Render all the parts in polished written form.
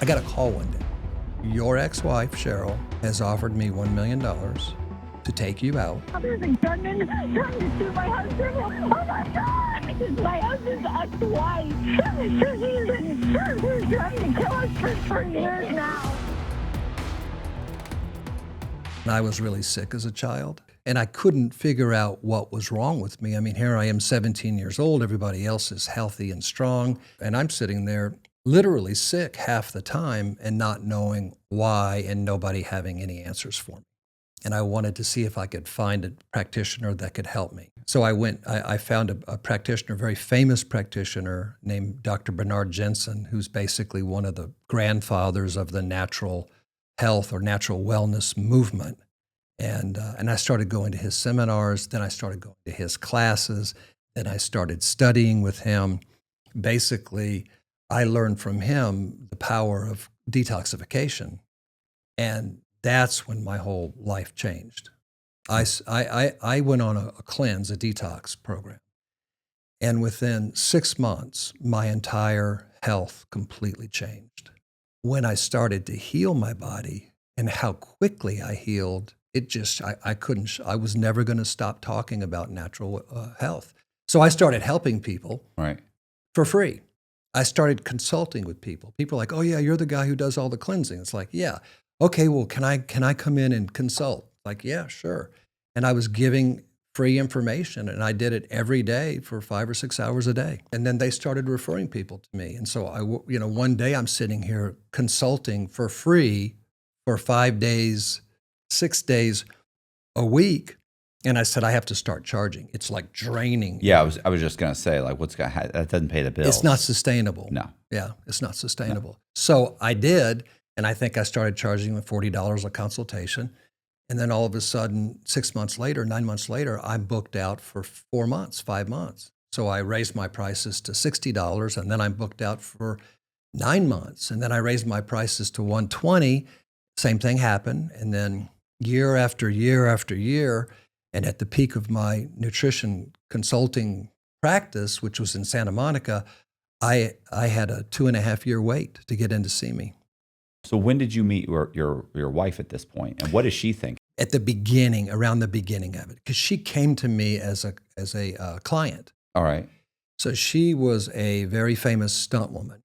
I got a call one day. Your ex-wife, Cheryl, has offered me $1 million to take you out. There's a gunman trying to shoot my husband. Oh my God! It's my husband's ex-wife. He's trying to kill us for years now. And I was really sick as a child, and I couldn't figure out what was wrong with me. I mean, here I am, 17 years old. Everybody else is healthy and strong, and I'm sitting there literally sick half the time and not knowing why, and nobody having any answers for me. And I wanted to see if I could find a practitioner that could help me. So I found a practitioner, a very famous practitioner named Dr. Bernard Jensen, who's basically one of the grandfathers of the natural health or natural wellness movement. And I started going to his seminars, then I started going to his classes, then I started studying with him. Basically, I learned from him the power of detoxification. And that's when my whole life changed. I went on a cleanse, a detox program. And within 6 months, my entire health completely changed. When I started to heal my body and how quickly I healed, I was never going to stop talking about natural health. So I started helping people for free. I started consulting with people. People are like, oh yeah, you're the guy who does all the cleansing. It's like, yeah. Okay, well, can I come in and consult? Like, yeah, sure. And I was giving free information, and I did it every day for 5 or 6 hours a day. And then they started referring people to me. And so one day I'm sitting here consulting for free for 5 days, 6 days a week. And I said, I have to start charging. It's like draining. Yeah, I was just going to say, like, that doesn't pay the bills. It's not sustainable. No. Yeah, it's not sustainable. No. So I did. And I think I started charging them $40 a consultation. And then all of a sudden, 6 months later, 9 months later, I'm booked out for 4 months, 5 months. So I raised my prices to $60, and then I'm booked out for 9 months. And then I raised my prices to $120. Same thing happened. And then year after year after year, and at the peak of my nutrition consulting practice, which was in Santa Monica, I had a 2.5-year wait to get in to see me. So when did you meet your wife at this point, and what does she think? At the beginning, around the beginning of it, because she came to me as a client. All right. So she was a very famous stunt woman,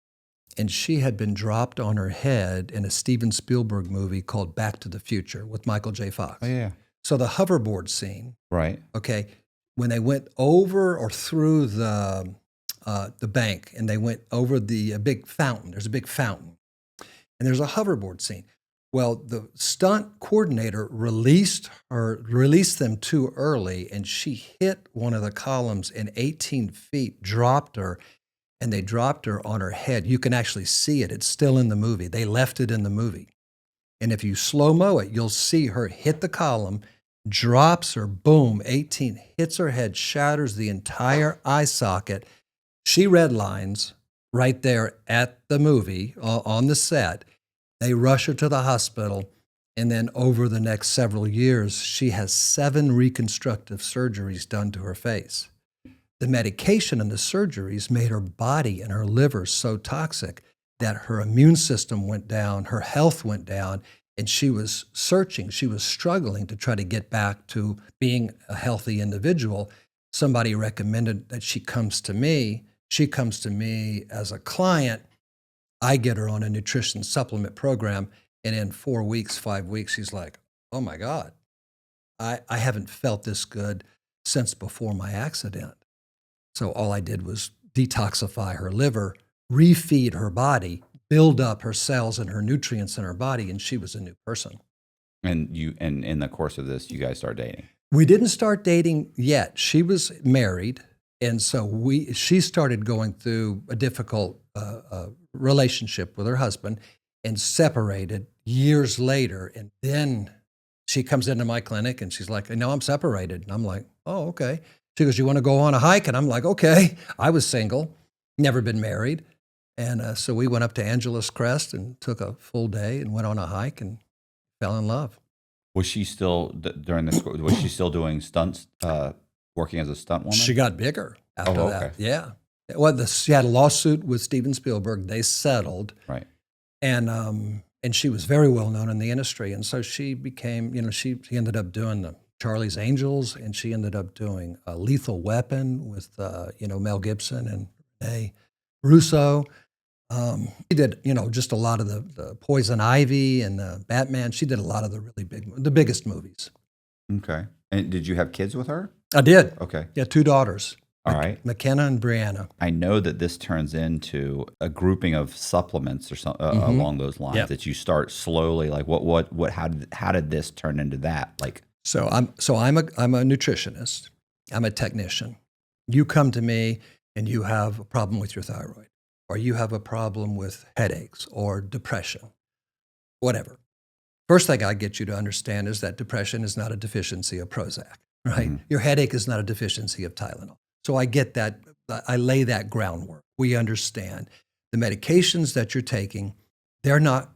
and she had been dropped on her head in a Steven Spielberg movie called Back to the Future with Michael J. Fox. Oh yeah. So the hoverboard scene. Right. Okay. When they went over or through the bank, and they went over the big fountain. There's a big fountain. And there's a hoverboard scene. Well, the stunt coordinator released them too early, and she hit one of the columns and 18 feet, dropped her, and they dropped her on her head. You can actually see it. It's still in the movie. They left it in the movie. And if you slow-mo it, you'll see her hit the column, drops her, boom, 18, hits her head, shatters the entire eye socket. She redlines right there at the movie on the set. They rush her to the hospital, and then over the next several years, she has 7 reconstructive surgeries done to her face. The medication and the surgeries made her body and her liver so toxic that her immune system went down, her health went down, and she was searching, she was struggling to try to get back to being a healthy individual. Somebody recommended that she comes to me. She comes to me as a client. I get her on a nutrition supplement program, and in 4 weeks, 5 weeks, she's like, oh my God, I haven't felt this good since before my accident. So all I did was detoxify her liver, refeed her body, build up her cells and her nutrients in her body, and she was a new person. And in the course of this, you guys started dating? We didn't start dating yet. She was married, and so she started going through a difficult relationship with her husband and separated years later. And then she comes into my clinic and she's like, no, I'm separated. And I'm like, oh, okay. She goes, you want to go on a hike? And I'm like, okay. I was single, never been married. And so we went up to Angeles Crest and took a full day and went on a hike and fell in love. Was she still, during this, was she still doing stunts, working as a stunt woman? She got bigger after that. Yeah. Well, she had a lawsuit with Steven Spielberg. They settled. Right. And she was very well known in the industry. And so she became, she ended up doing the Charlie's Angels, and she ended up doing a Lethal Weapon with, Mel Gibson and Rene Russo. She did, just a lot of the Poison Ivy and the Batman. She did a lot of the really the biggest movies. Okay. And did you have kids with her? I did. Okay. Yeah, 2 daughters. All right. McKenna and Brianna. I know that this turns into a grouping of supplements or something along those lines. Yep. That you start slowly, like how did this turn into that? Like, So I'm a nutritionist. I'm a technician. You come to me and you have a problem with your thyroid, or you have a problem with headaches or depression, whatever. First thing I get you to understand is that depression is not a deficiency of Prozac, right? Mhm. Your headache is not a deficiency of Tylenol. So I get that. I lay that groundwork. We understand the medications that you're taking, they're not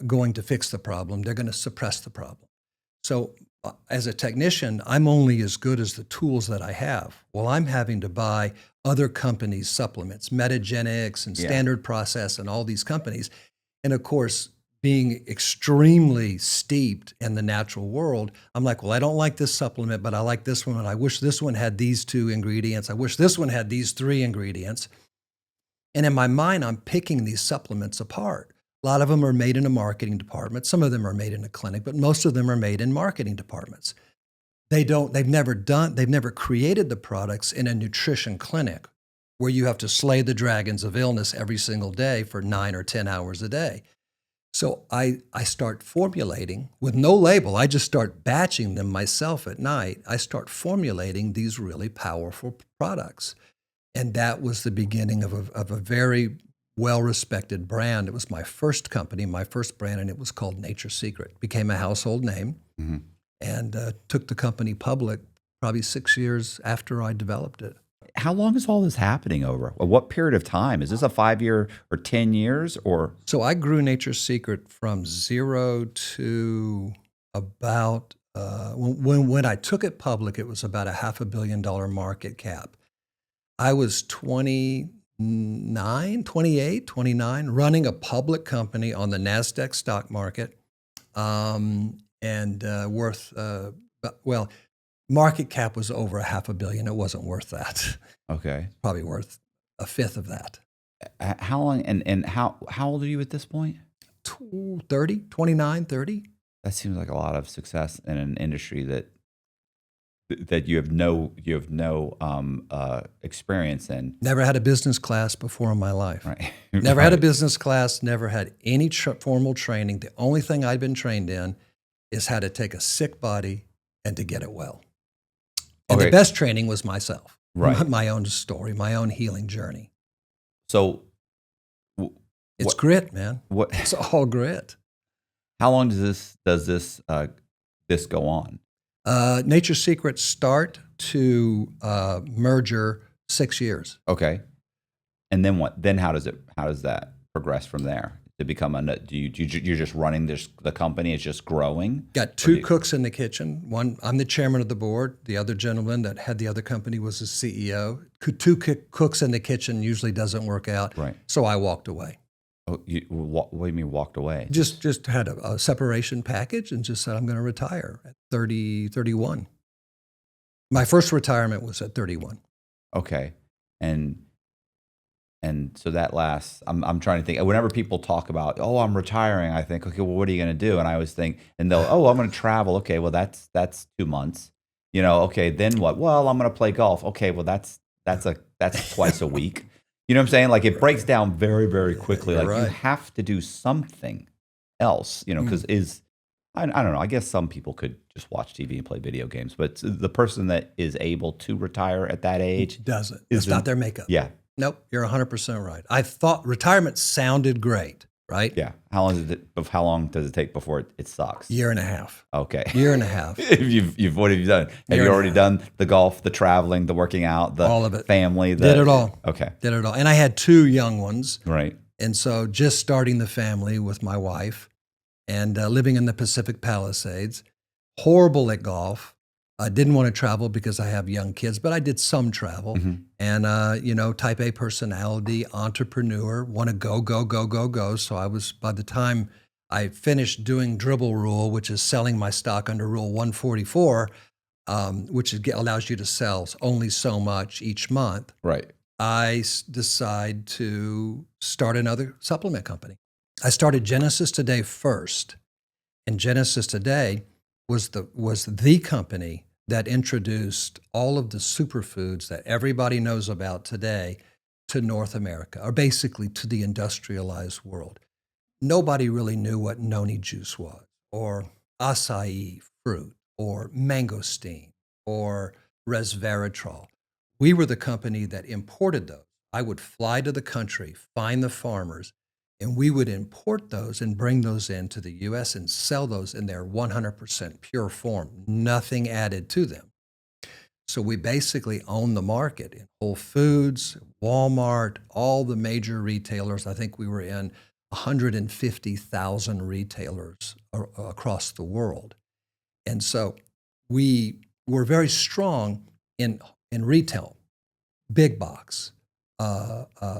going to fix the problem. They're going to suppress the problem. So as a technician, I'm only as good as the tools that I have. Well, I'm having to buy other companies' supplements, Metagenics and Standard Process and all these companies. And of course, being extremely steeped in the natural world, I'm like, well, I don't like this supplement, but I like this one. And I wish this one had these 2 ingredients. I wish this one had these 3 ingredients. And in my mind, I'm picking these supplements apart. A lot of them are made in a marketing department. Some of them are made in a clinic, but most of them are made in marketing departments. They've never created the products in a nutrition clinic where you have to slay the dragons of illness every single day for 9 or 10 hours a day. So I start formulating with no label. I just start batching them myself at night. I start formulating these really powerful products. And that was the beginning of a very well-respected brand. It was my first company, my first brand, and it was called Nature's Secret. Became a household name, and took the company public probably 6 years after I developed it. how long is all this happening over? What period of time? Is this a 5 year or 10 years or? So I grew Nature's Secret from 0 to about, when I took it public, it was about a $500 million market cap. I was 29, 28, 29, running a public company on the NASDAQ stock market, and worth, market cap was over $500 million. It wasn't worth that. Okay. Probably worth a fifth of that. How long, and how old are you at this point? 30, 29, 30. That seems like a lot of success in an industry that you have no experience in. Never had a business class before in my life. Right. Never had a business class, never had any formal training. The only thing I'd been trained in is how to take a sick body and to get it well. And the best training was myself. Right. My own story, my own healing journey. So it's grit, man. What? It's all grit. How long does this go on? Nature's Secret start to merger 6 years. Okay. And then what? Then how does that progress from there? To become you're just running the company, it's just growing? Got 2 cooks in the kitchen. One, I'm the chairman of the board. The other gentleman that had the other company was the CEO. 2 cooks in the kitchen usually doesn't work out. Right. So I walked away. Oh, what do you mean walked away? Just had a separation package and just said I'm going to retire at 31. My first retirement was at 31. Okay. And so that lasts, I'm trying to think, whenever people talk about, oh, I'm retiring, I think, okay, well, what are you going to do? And I always think, and they'll, oh, I'm going to travel. Okay, well, that's 2 months. Okay, then what? Well, I'm going to play golf. Okay, well, that's twice a week. You know what I'm saying? Like, it breaks down very, very quickly. You're like, right. you have to do something else, because I don't know, I guess some people could just watch TV and play video games, but the person that is able to retire at that age Doesn't. It's not their makeup. Yeah. Nope, you're 100% right. I thought retirement sounded great, right? Yeah. How long does it take before it sucks? Year and a half. Okay. Year and a half. What have you done? Have you already done the golf, the traveling, the working out, the all of it. Family? Did it all. Okay. Did it all. And I had 2 young ones. Right. And so just starting the family with my wife and living in the Pacific Palisades, horrible at golf, I didn't want to travel because I have young kids, but I did some travel. And, type A personality, entrepreneur, want to go, go, go, go, go. So by the time I finished doing Dribble Rule, which is selling my stock under Rule 144, which allows you to sell only so much each month, Right. I decide to start another supplement company. I started Genesis Today first, and Genesis Today was the company that introduced all of the superfoods that everybody knows about today to North America, or basically to the industrialized world. Nobody really knew what noni juice was, or acai fruit, or mangosteen, or resveratrol. We were the company that imported those. I would fly to the country, find the farmers, and we would import those and bring those into the U.S. and sell those in their 100% pure form, nothing added to them. So we basically own the market in Whole Foods, Walmart, all the major retailers. I think we were in 150,000 retailers across the world. And so we were very strong in retail, big box,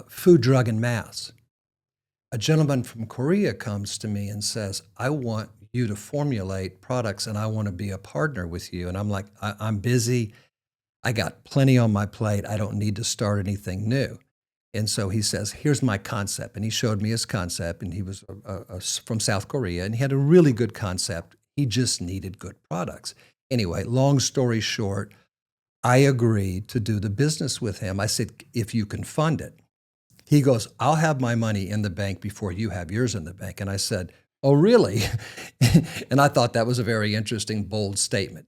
food, drug, and mass. A gentleman from Korea comes to me and says, I want you to formulate products and I want to be a partner with you. And I'm like, I'm busy. I got plenty on my plate. I don't need to start anything new. And so he says, here's my concept. And he showed me his concept, and he was from South Korea, and he had a really good concept. He just needed good products. Anyway, long story short, I agreed to do the business with him. I said, if you can fund it. He goes, I'll have my money in the bank before you have yours in the bank. And I said, oh, really? And I thought that was a very interesting, bold statement.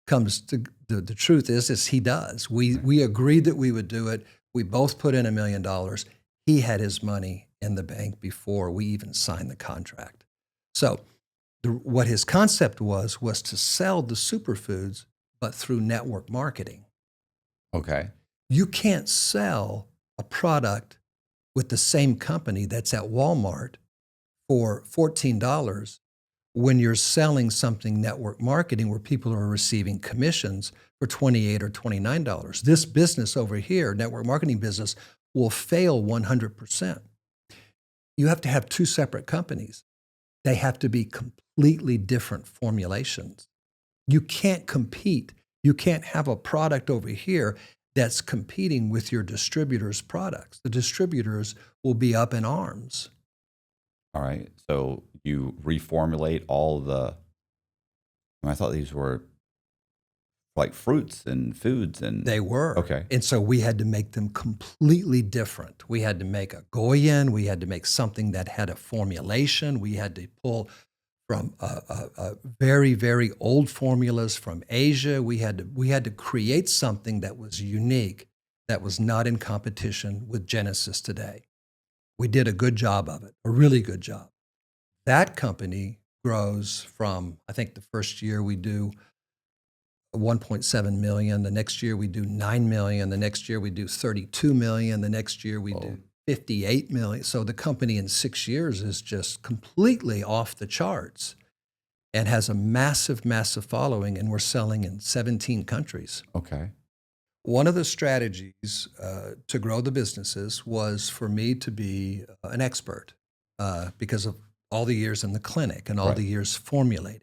The truth is he does. We agreed that we would do it. We both put in $1 million. He had his money in the bank before we even signed the contract. So what his concept was to sell the superfoods, but through network marketing. Okay. You can't sell a product with the same company that's at Walmart for $14 when you're selling something network marketing where people are receiving commissions for $28 or $29. This business over here, network marketing business, will fail 100%. You have to have two separate companies. They have to be completely different formulations. You can't compete. You can't have a product over here that's competing with your distributor's products. The distributors will be up in arms. All right. So you reformulate all I thought these were like fruits and foods and They were. Okay. And so we had to make them completely different. We had to make a goyen. We had to make something that had a formulation. We had to pull from very, very old formulas from Asia. We had to create something that was unique, that was not in competition with Genesis Today. We did a good job of it, a really good job. That company grows from, I think the first year we do 1.7 million. The next year we do 9 million. The next year we do 32 million. The next year we do 58 million. So the company in 6 years is just completely off the charts and has a massive, massive following, and we're selling in 17 countries. Okay. One of the strategies to grow the businesses was for me to be an expert because of all the years in the clinic and all the years formulating.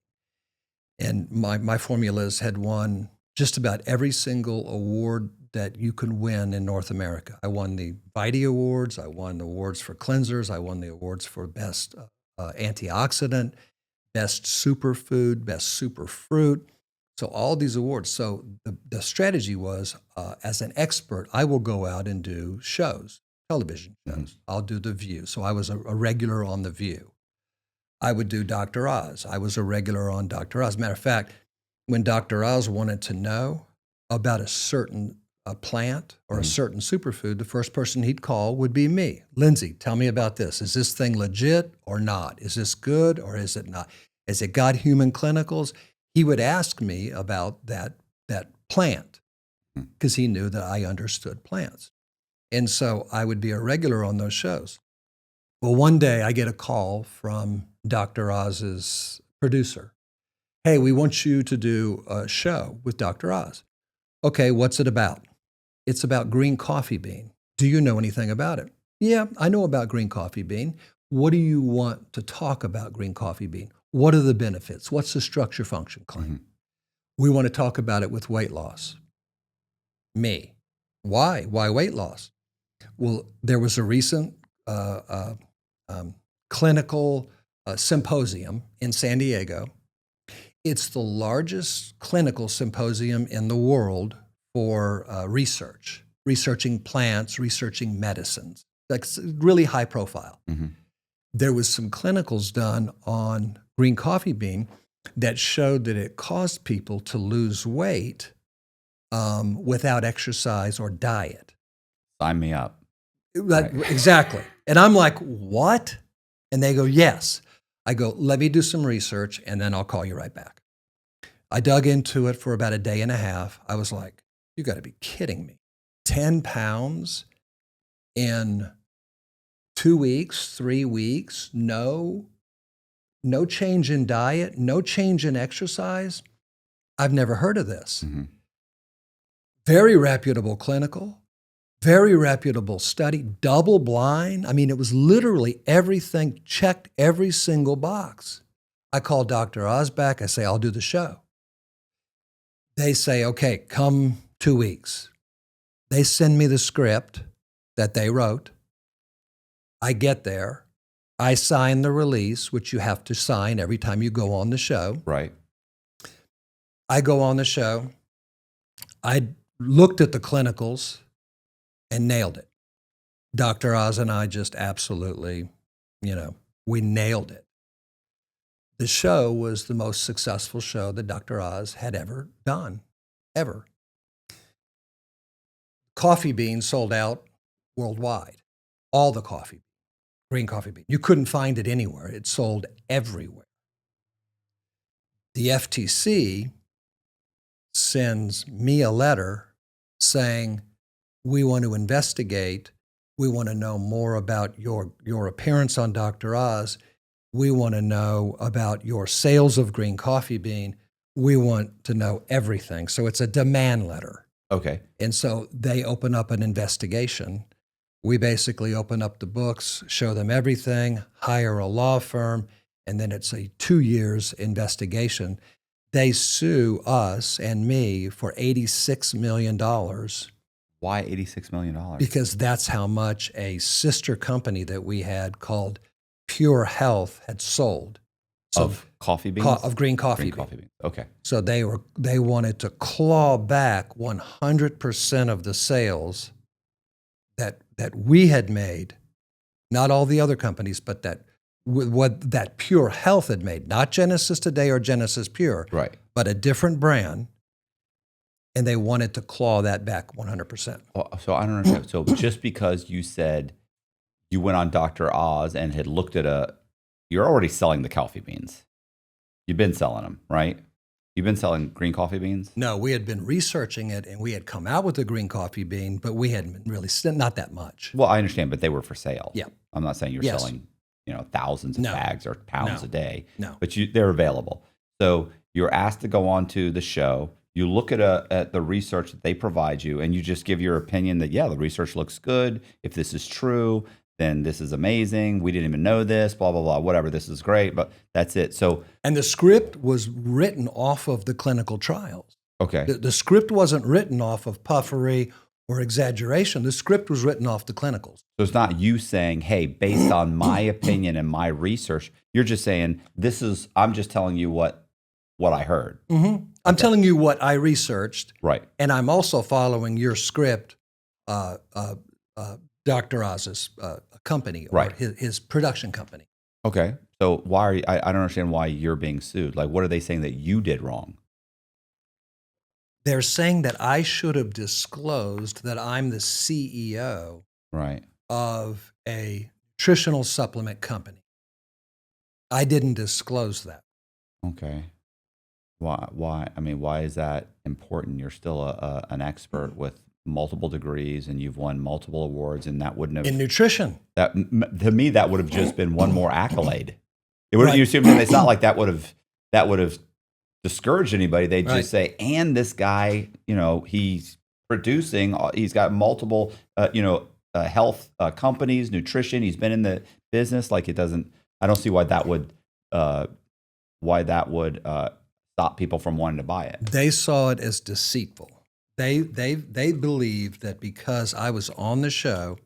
And my formulas had won just about every single award that you can win in North America. I won the Vitae Awards. I won the awards for cleansers. I won the awards for best antioxidant, best superfood, best superfruit. So all these awards. So the strategy was, as an expert, I will go out and do shows, television shows. Mm-hmm. I'll do The View. So I was a regular on The View. I would do Dr. Oz. I was a regular on Dr. Oz. Matter of fact, when Dr. Oz wanted to know about a certain plant or a certain superfood, the first person he'd call would be me. Lindsey, tell me about this. Is this thing legit or not? Is this good or is it not? Has it got human clinicals? He would ask me about that plant because he knew that I understood plants. And so I would be a regular on those shows. Well, one day I get a call from Dr. Oz's producer. hey, we want you to do a show with Dr. Oz. Okay, what's it about? It's about green coffee bean. Do you know anything about it? Yeah, I know about green coffee bean. What do you want to talk about green coffee bean? What are the benefits? What's the structure function claim? Mm-hmm. We want to talk about it with weight loss. Me. Why? Why weight loss? Well, there was a recent clinical symposium in San Diego. It's the largest clinical symposium in the world for researching plants, researching medicines. That's really high profile. Mm-hmm. There was some clinicals done on green coffee bean that showed that it caused people to lose weight without exercise or diet. Sign me up. Right. Exactly. And I'm like, what? And they go, yes. I go, let me do some research and then I'll call you right back. I dug into it for about a day and a half. I was like, you got to be kidding me. 10 pounds in 2 weeks, 3 weeks, no change in diet, no change in exercise. I've never heard of this. Mm-hmm. Very reputable clinical, very reputable study, double blind. I mean, it was literally everything, checked every single box. I called Dr. Oz back. I say, I'll do the show. They say, okay, come 2 weeks. They send me the script that they wrote. I get there. I sign the release, which you have to sign every time you go on the show. Right. I go on the show. I looked at the clinicals and nailed it. Dr. Oz and I just absolutely, we nailed it. The show was the most successful show that Dr. Oz had ever done, ever. Coffee beans sold out worldwide. All the coffee, green coffee bean. You couldn't find it anywhere. It sold everywhere. The FTC sends me a letter saying, we want to investigate. We want to know more about your appearance on Dr. Oz. We want to know about your sales of green coffee bean. We want to know everything. So it's a demand letter. Okay. And so they open up an investigation. We basically open up the books, show them everything, hire a law firm, and then it's a 2 years investigation. They sue us and me for $86 million. Why $86 million? Because that's how much a sister company that we had called Pure Health had sold. So of coffee beans? Of green coffee beans. Coffee beans. Okay. So they wanted to claw back 100% of the sales that we had made, not all the other companies, but that Pure Health had made, not Genesis Today or Genesis Pure, Right. but a different brand, and they wanted to claw that back 100%. So I don't understand. So just because you said you went on Dr. Oz and had looked at you're already selling the coffee beans. You've been selling them, right? You've been selling green coffee beans? No, we had been researching it, and we had come out with the green coffee bean, but we hadn't been really, not that much. Well, I understand, but they were for sale. Yeah. I'm not saying you're Yes. selling, thousands of No. bags or pounds No. a day. No. But they're available. So you're asked to go on to the show. You look at the research that they provide you, and you just give your opinion that, yeah, the research looks good. If this is true, then this is amazing. We didn't even know this, blah, blah, blah, whatever. This is great, but that's it. So, And the script was written off of the clinical trials. okay. The script wasn't written off of puffery or exaggeration. The script was written off the clinicals. So it's not you saying, hey, based on my opinion and my research, you're just saying, I'm just telling you what I heard. Mm-hmm. I'm telling you what I researched, Right. and I'm also following your script, Dr. Oz's company, or Right. his production company. Okay. So why are you, I don't understand why you're being sued. Like, what are they saying that you did wrong? They're saying that I should have disclosed that I'm the CEO Right. of a nutritional supplement company. I didn't disclose that. Okay. Why? I mean, why is that important? You're still an expert with multiple degrees, and you've won multiple awards, and that wouldn't have In nutrition. to me that would have just been one more accolade. It would. Right. You assume it's not like that would have discourage anybody. They'd Right. just say, and this guy, he's producing, he's got multiple, health companies, nutrition. He's been in the business. Like I don't see why that would, stop people from wanting to buy it. They saw it as deceitful. They believed that because I was on the show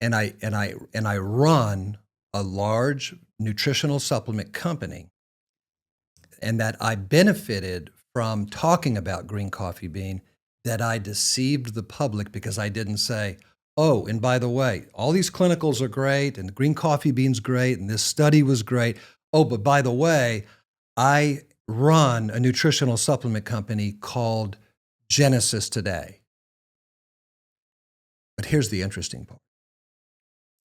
and I run a large nutritional supplement company, and that I benefited from talking about green coffee bean, that I deceived the public because I didn't say, oh, and by the way, all these clinicals are great and the green coffee bean's great and this study was great. Oh, but by the way, I run a nutritional supplement company called Genesis Today. But here's the interesting part.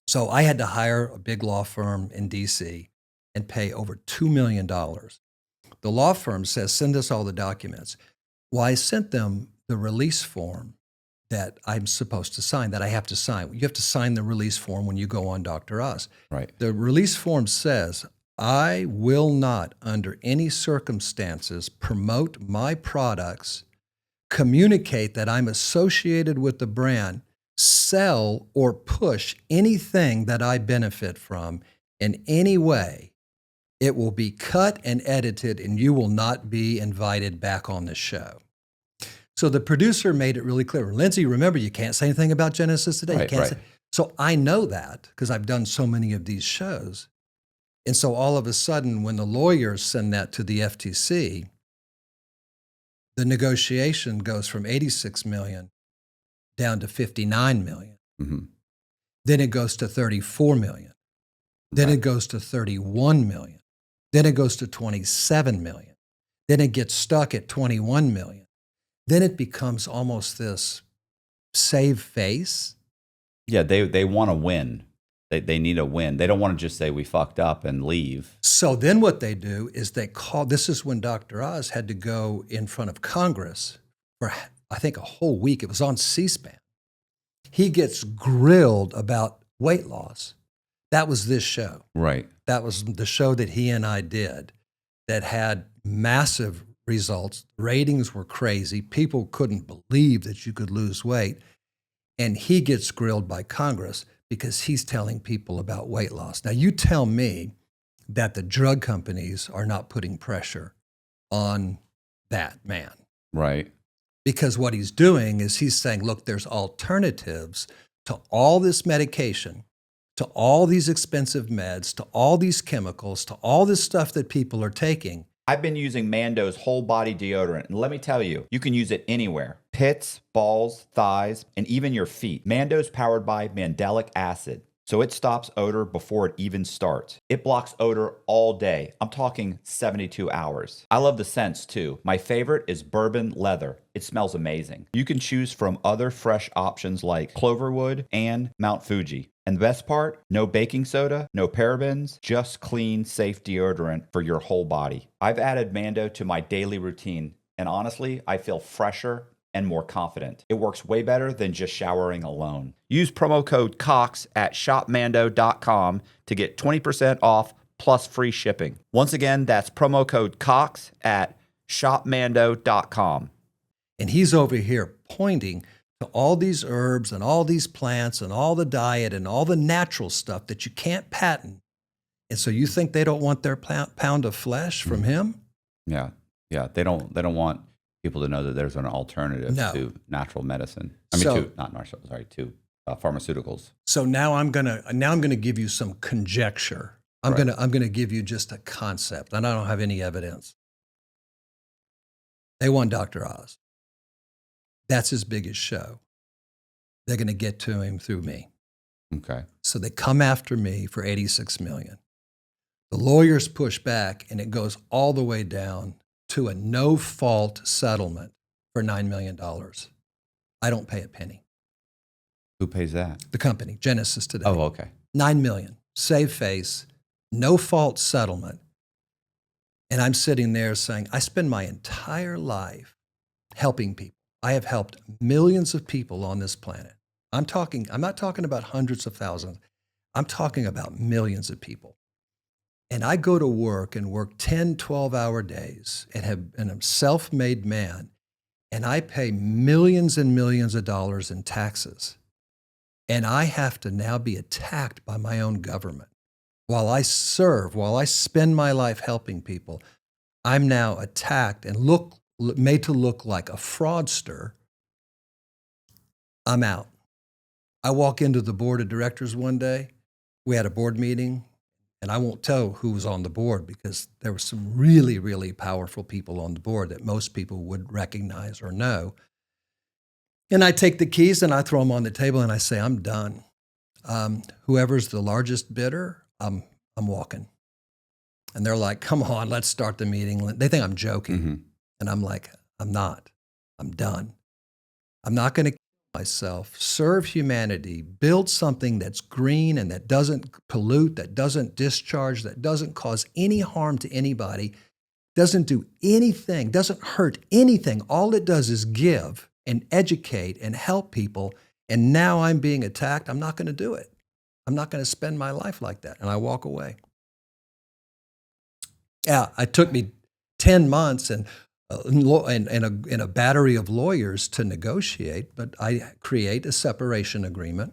So I had to hire a big law firm in DC and pay over $2 million. The law firm says, send us all the documents. Well, I sent them the release form that I'm supposed to sign, that I have to sign. You have to sign the release form when you go on Dr. Oz. Right. The release form says, I will not, under any circumstances, promote my products, communicate that I'm associated with the brand, sell or push anything that I benefit from in any way. It will be cut and edited, and you will not be invited back on the show. So the producer made it really clear. Lindsey, remember, you can't say anything about Genesis Today. Right. So I know that because I've done so many of these shows. And so all of a sudden, when the lawyers send that to the FTC, the negotiation goes from 86 million down to 59 million. Mm-hmm. Then it goes to 34 million. Then Right. it goes to 31 million. Then it goes to 27 million. Then it gets stuck at 21 million. Then it becomes almost this save face. Yeah, they want to win. They need a win. They don't want to just say we fucked up and leave. So then what they do is they call, this is when Dr. Oz had to go in front of Congress for, I think, a whole week. It was on C-SPAN. He gets grilled about weight loss. That was this show. Right. That was the show that he and I did that had massive results. Ratings were crazy. People couldn't believe that you could lose weight. And he gets grilled by Congress because he's telling people about weight loss. Now, you tell me that the drug companies are not putting pressure on that man. Right. Because what he's doing is he's saying, look, there's alternatives to all this medication, to all these expensive meds, to all these chemicals, to all this stuff that people are taking. I've been using Mando's whole body deodorant, and let me tell you, you can use it anywhere. Pits, balls, thighs, and even your feet. Mando's powered by mandelic acid, so it stops odor before it even starts. It blocks odor all day. I'm talking 72 hours. I love the scents too. My favorite is bourbon leather. It smells amazing. You can choose from other fresh options like Cloverwood and Mount Fuji. And the best part, no baking soda, no parabens, just clean, safe deodorant for your whole body. I've added Mando to my daily routine, and honestly, I feel fresher and more confident. It works way better than just showering alone. Use promo code COX at shopmando.com to get 20% off plus free shipping. Once again, that's promo code COX at shopmando.com. And he's over here pointing to all these herbs and all these plants and all the diet and all the natural stuff that you can't patent. And so you think they don't want their pound of flesh from him? Yeah. They don't want people to know that there's an alternative to natural medicine. To pharmaceuticals. So now I'm gonna give you some conjecture. I'm gonna give you just a concept, and I don't have any evidence. They want Dr. Oz. That's his biggest show. They're going to get to him through me. Okay. So they come after me for 86 million. The lawyers push back, and it goes all the way down to a no-fault settlement for $9 million. I don't pay a penny. Who pays that? The company, Genesis Today. Oh, okay. $9 million, save face, no-fault settlement. And I'm sitting there saying, I spend my entire life helping people. I have helped millions of people on this planet. I'm not talking about hundreds of thousands. I'm talking about millions of people. And I go to work and work 10, 12-hour days and I'm a self-made man, and I pay millions and millions of dollars in taxes. And I have to now be attacked by my own government. While I spend my life helping people, I'm now attacked and made to look like a fraudster. I'm out. I walk into the board of directors one day. We had a board meeting, and I won't tell who was on the board because there were some really, really powerful people on the board that most people would recognize or know. And I take the keys and I throw them on the table and I say, I'm done. Whoever's the largest bidder, I'm walking. And they're like, come on, let's start the meeting. They think I'm joking. Mm-hmm. And I'm like, I'm not. I'm done. I'm not going to kill myself, serve humanity, build something that's green and that doesn't pollute, that doesn't discharge, that doesn't cause any harm to anybody, doesn't do anything, doesn't hurt anything. All it does is give and educate and help people. And now I'm being attacked. I'm not going to do it. I'm not going to spend my life like that. And I walk away. Yeah, it took me 10 months and a battery of lawyers to negotiate, but I create a separation agreement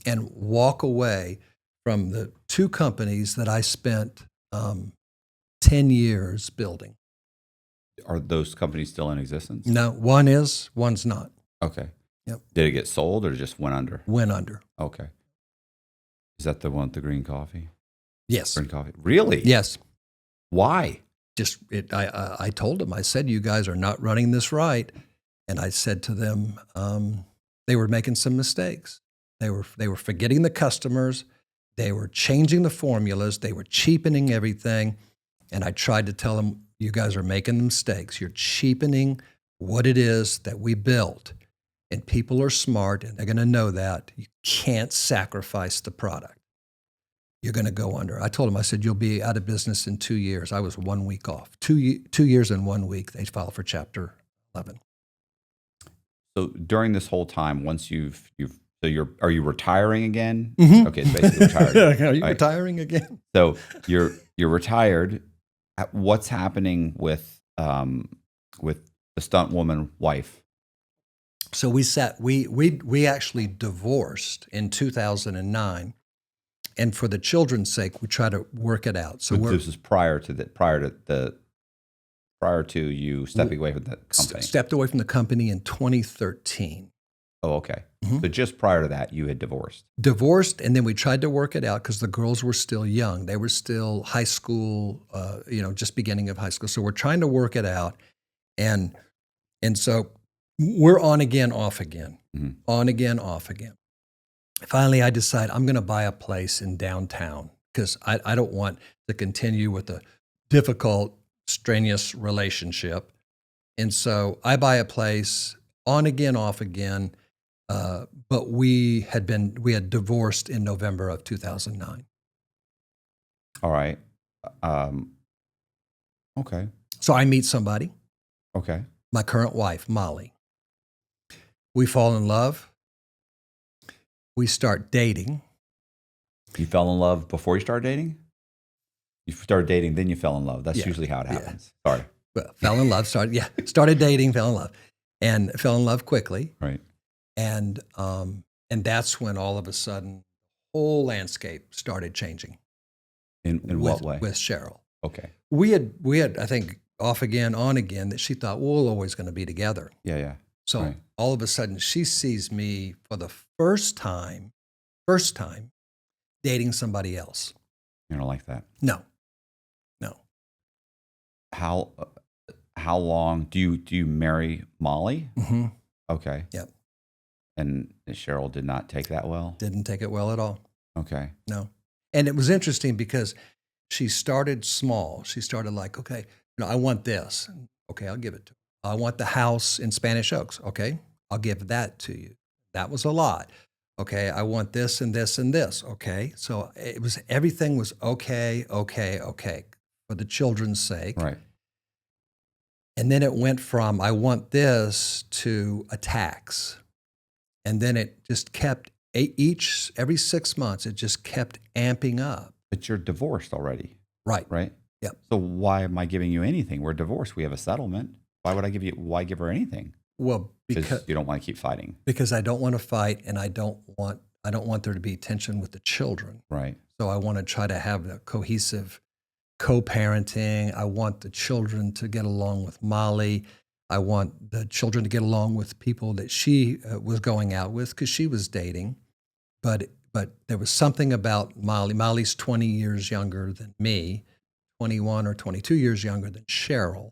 and walk away from the two companies that I spent 10 years building. Are those companies still in existence? No, one is, one's not. Okay. Yep. Did it get sold or just went under? Went under. Okay. Is that the one with the green coffee? Yes. Green coffee. Really? Yes. Why? I told them, I said, you guys are not running this right. And I said to them, they were making some mistakes. They were forgetting the customers. They were changing the formulas. They were cheapening everything. And I tried to tell them, you guys are making mistakes. You're cheapening what it is that we built. And people are smart, and they're going to know that. You can't sacrifice the product. You're going to go under. I told them, I said, you'll be out of business in 2 years. I was 1 week off. 2 years and 1 week, they filed for Chapter 11. So during this whole time, once are you retiring again? Mm-hmm. Okay, it's basically retired. Are you retiring again? So you're retired. What's happening with the stunt woman wife? So we actually divorced in 2009, and for the children's sake, we try to work it out. So this is prior to you stepping away from the company. Stepped away from the company in 2013. Oh, okay. Mm-hmm. So just prior to that, you had divorced. Divorced, and then we tried to work it out because the girls were still young. They were still high school, just beginning of high school. So we're trying to work it out, and so we're on again, off again, mm-hmm. on again, off again. Finally, I decide I'm going to buy a place in downtown because I don't want to continue with a difficult, strenuous relationship. And so I buy a place, on again, off again. But we had divorced in November of 2009. All right. Okay. So I meet somebody, Okay. my current wife, Molly. We fall in love. We start dating. You fell in love before you started dating? You started dating, then you fell in love. That's usually how it happens. Yeah. Sorry. Well, fell in love, started dating, fell in love, and fell in love quickly. Right. And that's when all of a sudden, the whole landscape started changing. In what way? With Cheryl. Okay. We had, I think, off again, on again, that she thought, well, we're always going to be together. Yeah. So all of a sudden, she sees me for the first time, dating somebody else. You don't like that? No. How long do you marry Molly? Mm-hmm. Okay. Yep. And Cheryl did not take that well? Didn't take it well at all. Okay. No. And it was interesting because she started small. She started like, okay, I want this. Okay, I'll give it to her. I want the house in Spanish Oaks. Okay, I'll give that to you. That was a lot. Okay, I want this and this and this. Okay, so everything was okay for the children's sake. Right. And then it went from I want this to attacks. And then it just kept every 6 months, it just kept amping up. But you're divorced already. Right. right? Yep. So why am I giving you anything? We're divorced. We have a settlement. Why would I give you? Why give her anything? Well, Because you don't want to keep fighting, because I don't want to fight, and I don't want there to be tension with the children. right? So I want to try to have a cohesive co-parenting. I want the children to get along with Molly. I want the children to get along with people that she was going out with because she was dating. But there was something about Molly. Molly's 20 years younger than me, 21 or 22 years younger than Cheryl.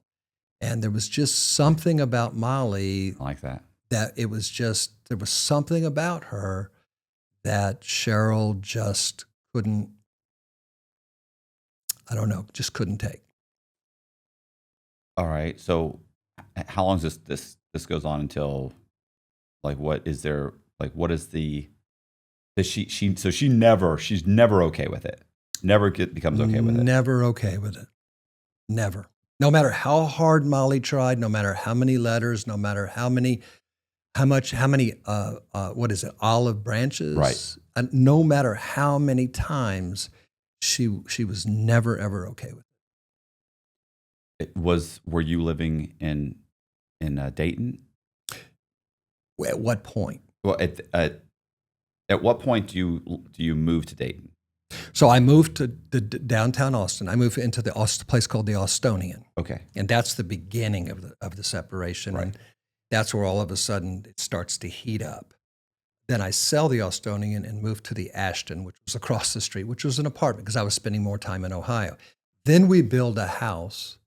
And there was just something about Molly I like that. that there was something about her that Cheryl just couldn't, I don't know, just couldn't take. All right. So how long does this goes on until, like, what is there, like, what is the, does she's never okay with it. Never becomes okay with it. Never okay with it. Never. No matter how hard Molly tried, no matter how many letters, no matter how many what is it, olive branches? Right. And no matter how many times, she was never ever okay with it. Were you living in Dayton? At what point? Well, at what point do you move to Dayton? So I moved to downtown Austin. I moved into the place called the Austonian, Okay. and that's the beginning of the separation, Right. and that's where all of a sudden it starts to heat up. Then I sell the Austonian and move to the Ashton, which was across the street, which was an apartment because I was spending more time in Ohio. Then we build a house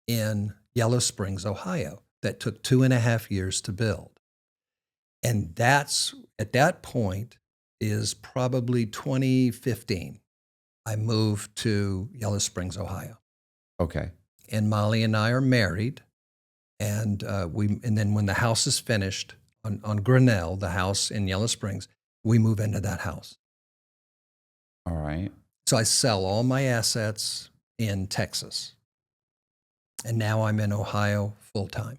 in Yellow Springs, Ohio, that took 2.5 years to build. And that's, at that point, is probably 2015. I moved to Yellow Springs, Ohio. Okay. And Molly and I are married. And then when the house is finished on Grinnell, the house in Yellow Springs, we move into that house. All right. So I sell all my assets in Texas. And now I'm in Ohio full time.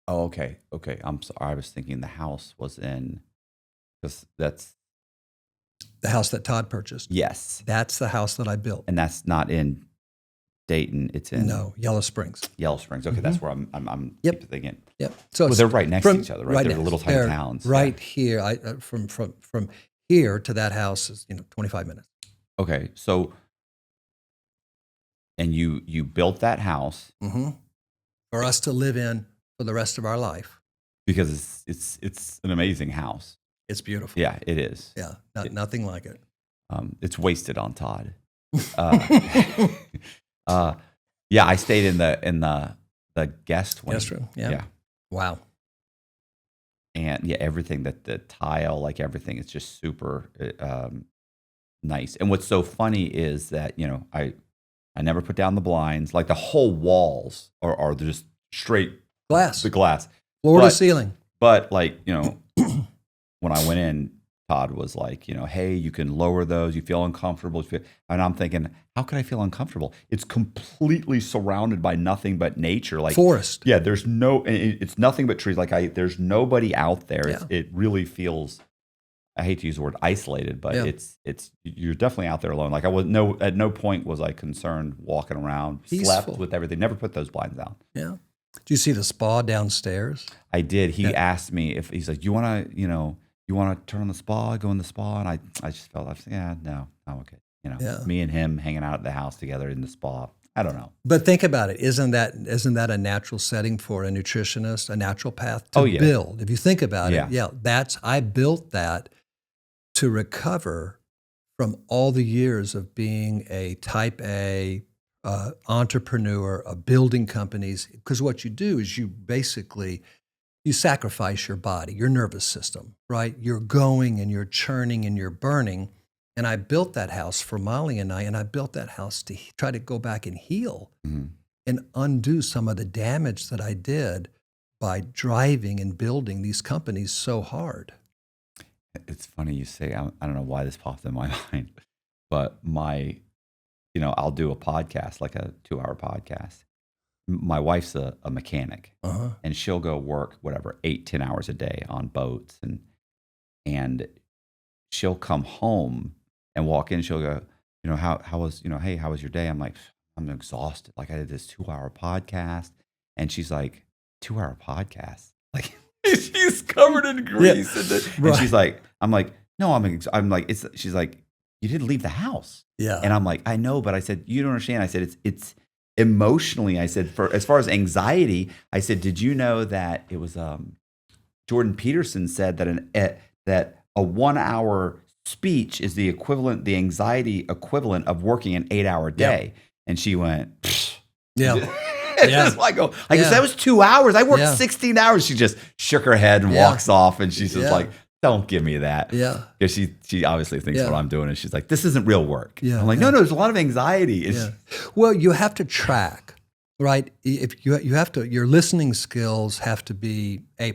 Oh, okay. Okay. I'm sorry. I was thinking the house was in, because that's, The house that Todd purchased. yes. That's the house that I built. And that's not in Dayton. It's in No, Yellow Springs. Yellow Springs. Okay. That's where I'm Yep. keep thinking. Yep. So Well, it's they're right next to each other, right? They're next. little tiny They're towns. Right here. From here to that house is 25 minutes. Okay. So, and you built that house Mm-hmm. For us to live in for the rest of our life. because it's an amazing house. It's beautiful. Yeah, it is. Yeah. Nothing like it. It's wasted on Todd. Yeah, I stayed in the guest wing. Guest room. Yeah. Wow. And yeah, everything, that the tile, like everything, is just super nice. And what's so funny is that I never put down the blinds. Like the whole walls are just straight Glass. the glass. Floor to But- ceiling. But like when I went in, Todd was like, hey, you can lower those. You feel uncomfortable. And I'm thinking, how could I feel uncomfortable? It's completely surrounded by nothing but nature. Like Forest. yeah, it's nothing but trees. Like there's nobody out there. Yeah. It really feels, I hate to use the word isolated, but Yeah. it's you're definitely out there alone. Like at no point was I concerned walking around, Peaceful. slept with everything, never put those blinds down. Yeah. Do you see the spa downstairs? I did. He Yeah. asked me if he's like, you want to turn on the spa, go in the spa? And I just felt, yeah, no, I'm okay. Yeah. Me and him hanging out at the house together in the spa. I don't know. But think about it. Isn't that a natural setting for a nutritionist, a natural path to Oh, yeah. build? If you think about Yeah. it, I built that to recover from all the years of being a type A entrepreneur of building companies. Because what you do is you sacrifice your body, your nervous system, right? You're going and you're churning and you're burning. And I built that house for Molly and I built that house to try to go back and heal Mhm. and undo some of the damage that I did by driving and building these companies so hard. It's funny you say, I don't know why this popped in my mind, but I'll do a podcast, like a 2-hour podcast. My wife's a mechanic, Uh-huh. and she'll go work, 8-10 hours a day on boats. And she'll come home and walk in. She'll go, how was, hey, how was your day? I'm like, I'm exhausted. Like I did this 2-hour podcast. And she's like, 2-hour podcast? Like she's covered in grease. And Right. she's like, I'm like, no, I'm like, she's like, you didn't leave the house. Yeah. And I'm like, I know, but I said, you don't understand. I said, it's emotionally, I said, for as far as anxiety, I said, did you know that it was Jordan Peterson said that that a 1-hour speech is the anxiety equivalent of working an 8-hour day. And she went, pfft. Yeah. Just like, I guess that was 2 hours. I worked 16 hours. She just shook her head and walks off. And she's just like, don't give me that. Yeah. Because she obviously thinks what I'm doing. And she's like, this isn't real work. Yeah. I'm like, no, there's a lot of anxiety. Well, you have to track, right? If you have to, your listening skills have to be A+.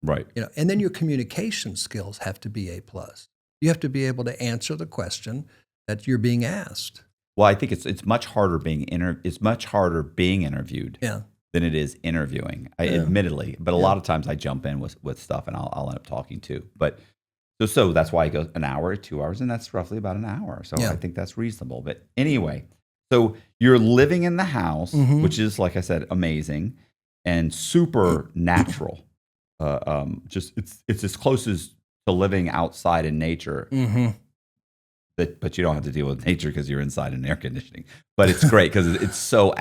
Right. And then your communication skills have to be A+. You have to be able to answer the question that you're being asked. Well, I think it's much harder being interviewed than it is interviewing. Admittedly, but a lot of times I jump in with stuff and I'll end up talking too. But so that's why it goes an hour, 2 hours, and that's roughly about an hour. So I think that's reasonable. But anyway, so you're living in the house, which is, like I said, amazing and super natural. Just it's as close as to living outside in nature. But you don't have to deal with nature because you're inside in air conditioning. But it's great because it's so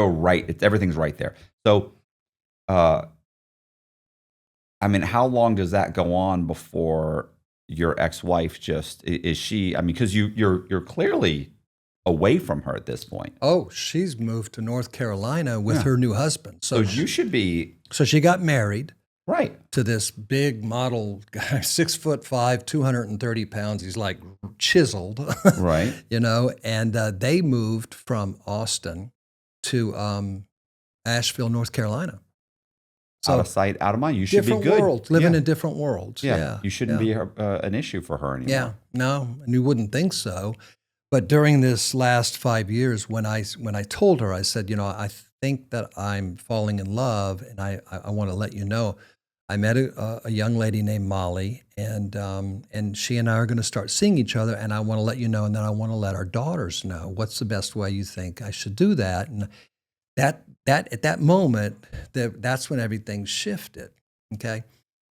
right. Everything's right there. So, I mean, how long does that go on before your ex-wife is she? I mean, because you're clearly away from her at this point. Oh, she's moved to North Carolina with her new husband. So you should be. So she got married. Right. To this big model guy, 6'5", 230 pounds. He's like chiseled. Right. And they moved from Austin to Asheville, North Carolina. So out of sight, out of mind. You should be good. Worlds, living in different worlds. Yeah. You shouldn't be an issue for her anymore. Yeah. No, and you wouldn't think so. But during this last 5 years, when I told her, I said, I think that I'm falling in love, and I want to let you know. I met a young lady named Molly, and she and I are going to start seeing each other, and I want to let you know, and then I want to let our daughters know. What's the best way you think I should do that? And that at that moment, that's when everything shifted. Okay.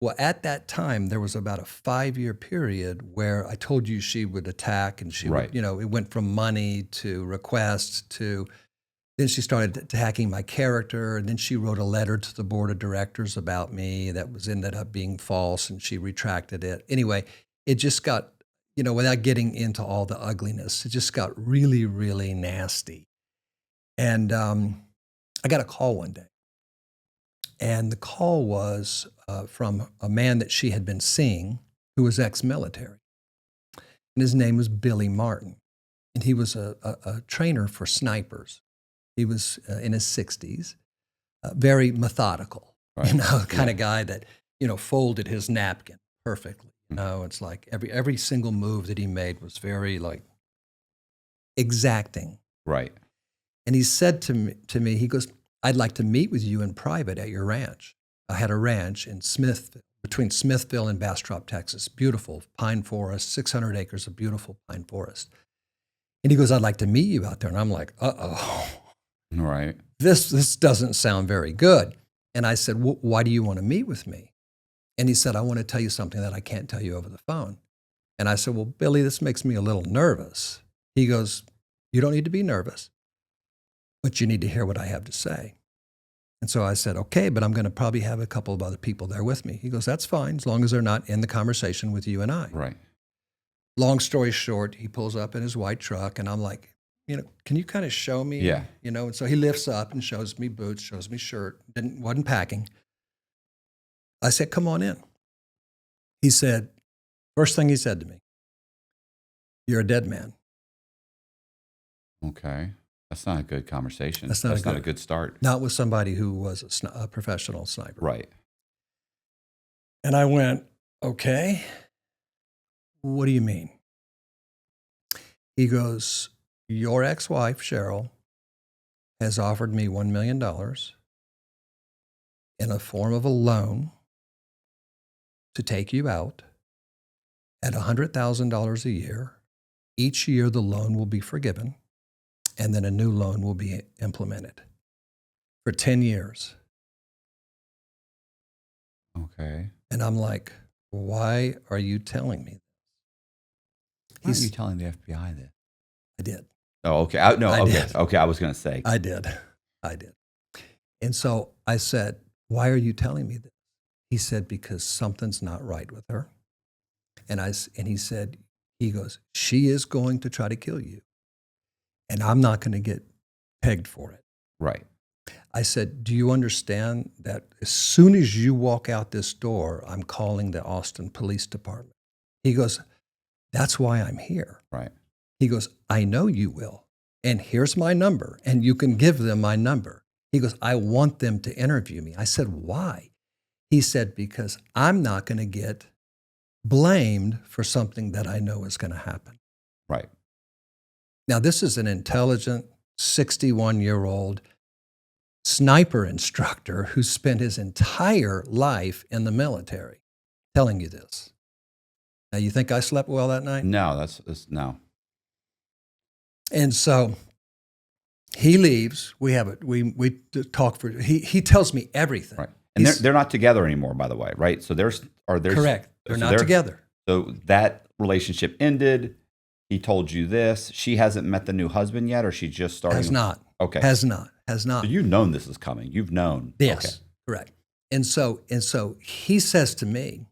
Well, at that time, there was about a 5-year period where I told you she would attack, and she would, it went from money to requests to. Then she started attacking my character, and then she wrote a letter to the board of directors about me that ended up being false, and she retracted it. Anyway, it just got, without getting into all the ugliness, it just got really, really nasty. And I got a call one day, and the call was from a man that she had been seeing who was ex-military, and his name was Billy Martin, and he was a trainer for snipers. He was in his 60s, very methodical, right. Kind of guy that, folded his napkin perfectly. It's like every single move that he made was very like exacting. Right. And he said to me, he goes, I'd like to meet with you in private at your ranch. I had a ranch in Smithville, between Smithville and Bastrop, Texas. Beautiful pine forest, 600 acres of beautiful pine forest. And he goes, I'd like to meet you out there. And I'm like, uh-oh. Right. This doesn't sound very good. And I said, why do you want to meet with me? And he said, I want to tell you something that I can't tell you over the phone. And I said, well, Billy, this makes me a little nervous. He goes, you don't need to be nervous, but you need to hear what I have to say. And so I said, okay, but I'm going to probably have a couple of other people there with me. He goes, that's fine, as long as they're not in the conversation with you and I. Right. Long story short, he pulls up in his white truck, and I'm like, can you kind of show me? Yeah. And so he lifts up and shows me boots, shows me shirt, wasn't packing. I said, come on in. He said, first thing he said to me, you're a dead man. Okay. That's not a good conversation. That's not a good start. Not with somebody who was a professional sniper. Right. And I went, okay, what do you mean? He goes, your ex-wife, Cheryl, has offered me $1 million in the form of a loan to take you out at $100,000 a year Each year, the loan will be forgiven, and then a new loan will be implemented for 10 years. Okay. And I'm like, why are you telling me? Why are you telling the FBI this? I did. Oh, okay. No, I okay. did. Okay, I was going to say. I did. And so I said, why are you telling me this? He said, because something's not right with her. And he said, he goes, she is going to try to kill you. And I'm not going to get pegged for it. Right. I said, do you understand that as soon as you walk out this door, I'm calling the Austin Police Department? He goes, that's why I'm here. Right. He goes, I know you will. And here's my number, and you can give them my number. He goes, I want them to interview me. I said, why? He said, because I'm not going to get blamed for something that I know is going to happen. Right. Now, this is an intelligent 61-year-old sniper instructor who spent his entire life in the military telling you this. Now, you think I slept well that night? No, that's no. And so he leaves. We have it. We talk for. He tells me everything. Right. And they're not together anymore, by the way, right? So there's correct. They're not together. So that relationship ended. He told you this. She hasn't met the new husband yet, or she just started. Has not. Okay. Has not. So you've known this is coming. You've known. Yes. Okay. Correct. And so he says to me.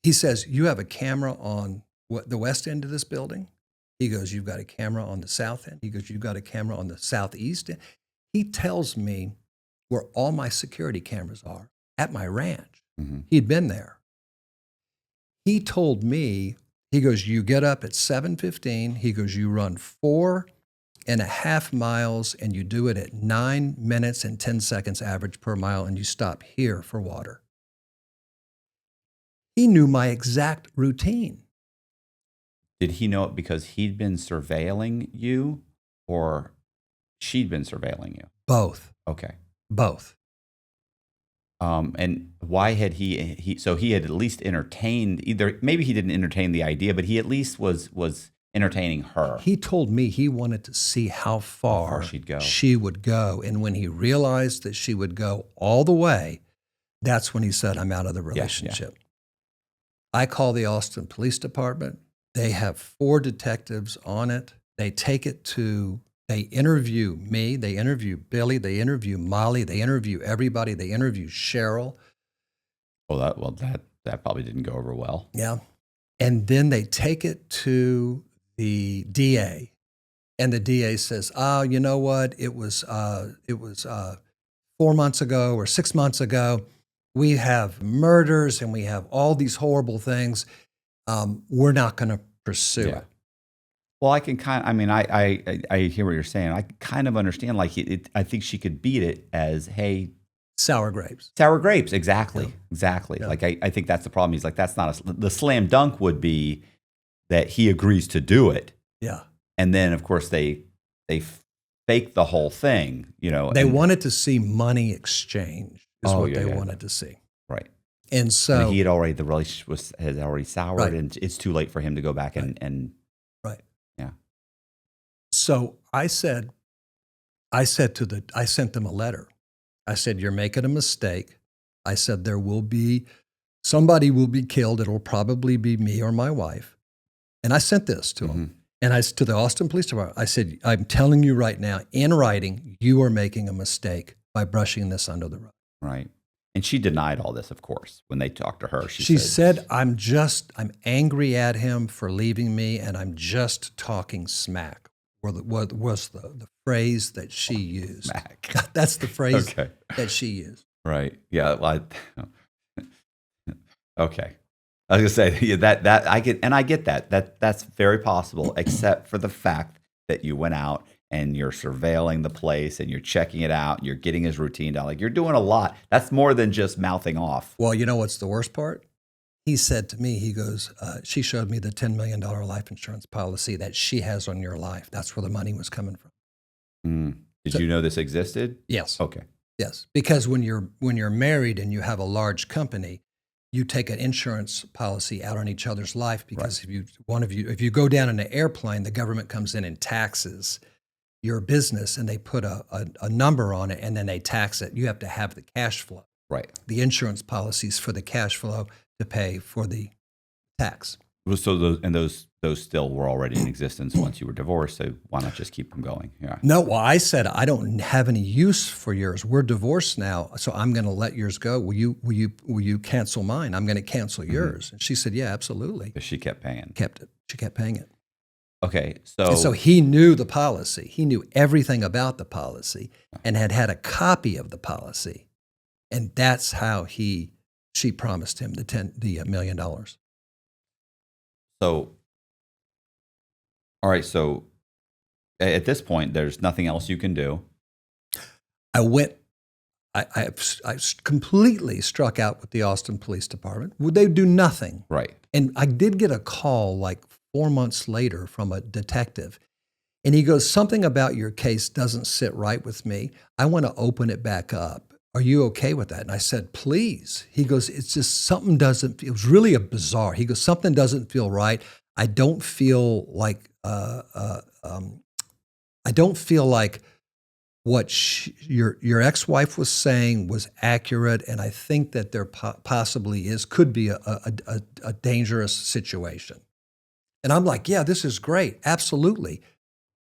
He says, you have a camera on the west end of this building? He goes, you've got a camera on the south end? He goes, you've got a camera on the southeast end? He tells me where all my security cameras are at my ranch. Mm-hmm. He'd been there. He told me, he goes, you get up at 7:15. He goes, you run 4.5 miles and you do it at 9 minutes and 10 seconds average per mile, and you stop here for water. He knew my exact routine. Did he know it because he'd been surveilling you, or she'd been surveilling you? Both. Okay. Both. And why had he? So he had at least entertained. Either maybe he didn't entertain the idea, but he at least was entertaining her. He told me he wanted to see how far she'd go. She would go, and when he realized that she would go all the way, that's when he said, "I'm out of the relationship." Yeah. I call the Austin Police Department. They have 4 detectives on it. They take it to, they interview me, they interview Billy, they interview Molly, they interview everybody, they interview Cheryl. That probably didn't go over well. Yeah. And then they take it to the DA. And the DA says, oh, you know what? It was 4 months ago or 6 months ago. We have murders and we have all these horrible things. We're not going to pursue it. Well, I can kind of, I mean, I hear what you're saying. I kind of understand. Like, I think she could beat it as, hey, sour grapes. Sour grapes, exactly, Yeah. exactly. Yeah. Like, I think that's the problem. He's like, that's not the slam dunk would be that he agrees to do it. Yeah. And then, of course, they fake the whole thing, you know. They wanted to see money exchange is what they wanted to see. Right. And so he had already, the relationship had already soured, Right. and it's too late for him to go back and right. Yeah. So I sent them a letter. I said, you're making a mistake. I said, somebody will be killed. It'll probably be me or my wife. And I sent this to them. And to the Austin Police Department, I said, I'm telling you right now, in writing, you are making a mistake by brushing this under the rug. Right. And she denied all this, of course, when they talked to her. She said, I'm angry at him for leaving me, and I'm just talking smack, was the phrase that she used. Smack. That's the phrase that she used. Right. Yeah. Well, okay. I was gonna say that I get that. That's very possible, except for the fact that you went out and you're surveilling the place and you're checking it out and you're getting his routine down. Like, you're doing a lot. That's more than just mouthing off. Well, you know what's the worst part? He said to me, he goes, she showed me the $10 million life insurance policy that she has on your life. That's where the money was coming from. Did you know this existed? Yes. Okay. Yes. Because when you're married and you have a large company, you take an insurance policy out on each other's life because if you go down in an airplane, the government comes in and taxes your business and they put a number on it and then they tax it. You have to have the cash flow. Right. The insurance policies for the cash flow to pay for the tax. Well, so those still were already in existence once you were divorced. So why not just keep them going? Yeah. No, well, I said I don't have any use for yours. We're divorced now, so I'm going to let yours go. Will you cancel mine? I'm going to cancel yours. And she said, yeah, absolutely. But she kept paying. She kept paying it. Okay, And so he knew the policy. He knew everything about the policy and had a copy of the policy, and that's how she promised him the $1 million. So, all right. So, at this point, there's nothing else you can do. I completely struck out with the Austin Police Department. They do nothing. Right. And I did get a call like 4 months later from a detective. And he goes, something about your case doesn't sit right with me. I want to open it back up. Are you okay with that? And I said, please. He goes, it's just something doesn't, it was really bizarre. He goes, something doesn't feel right. I don't feel like, what your ex-wife was saying was accurate, and I think that there possibly could be a dangerous situation. And I'm like, yeah, this is great, absolutely.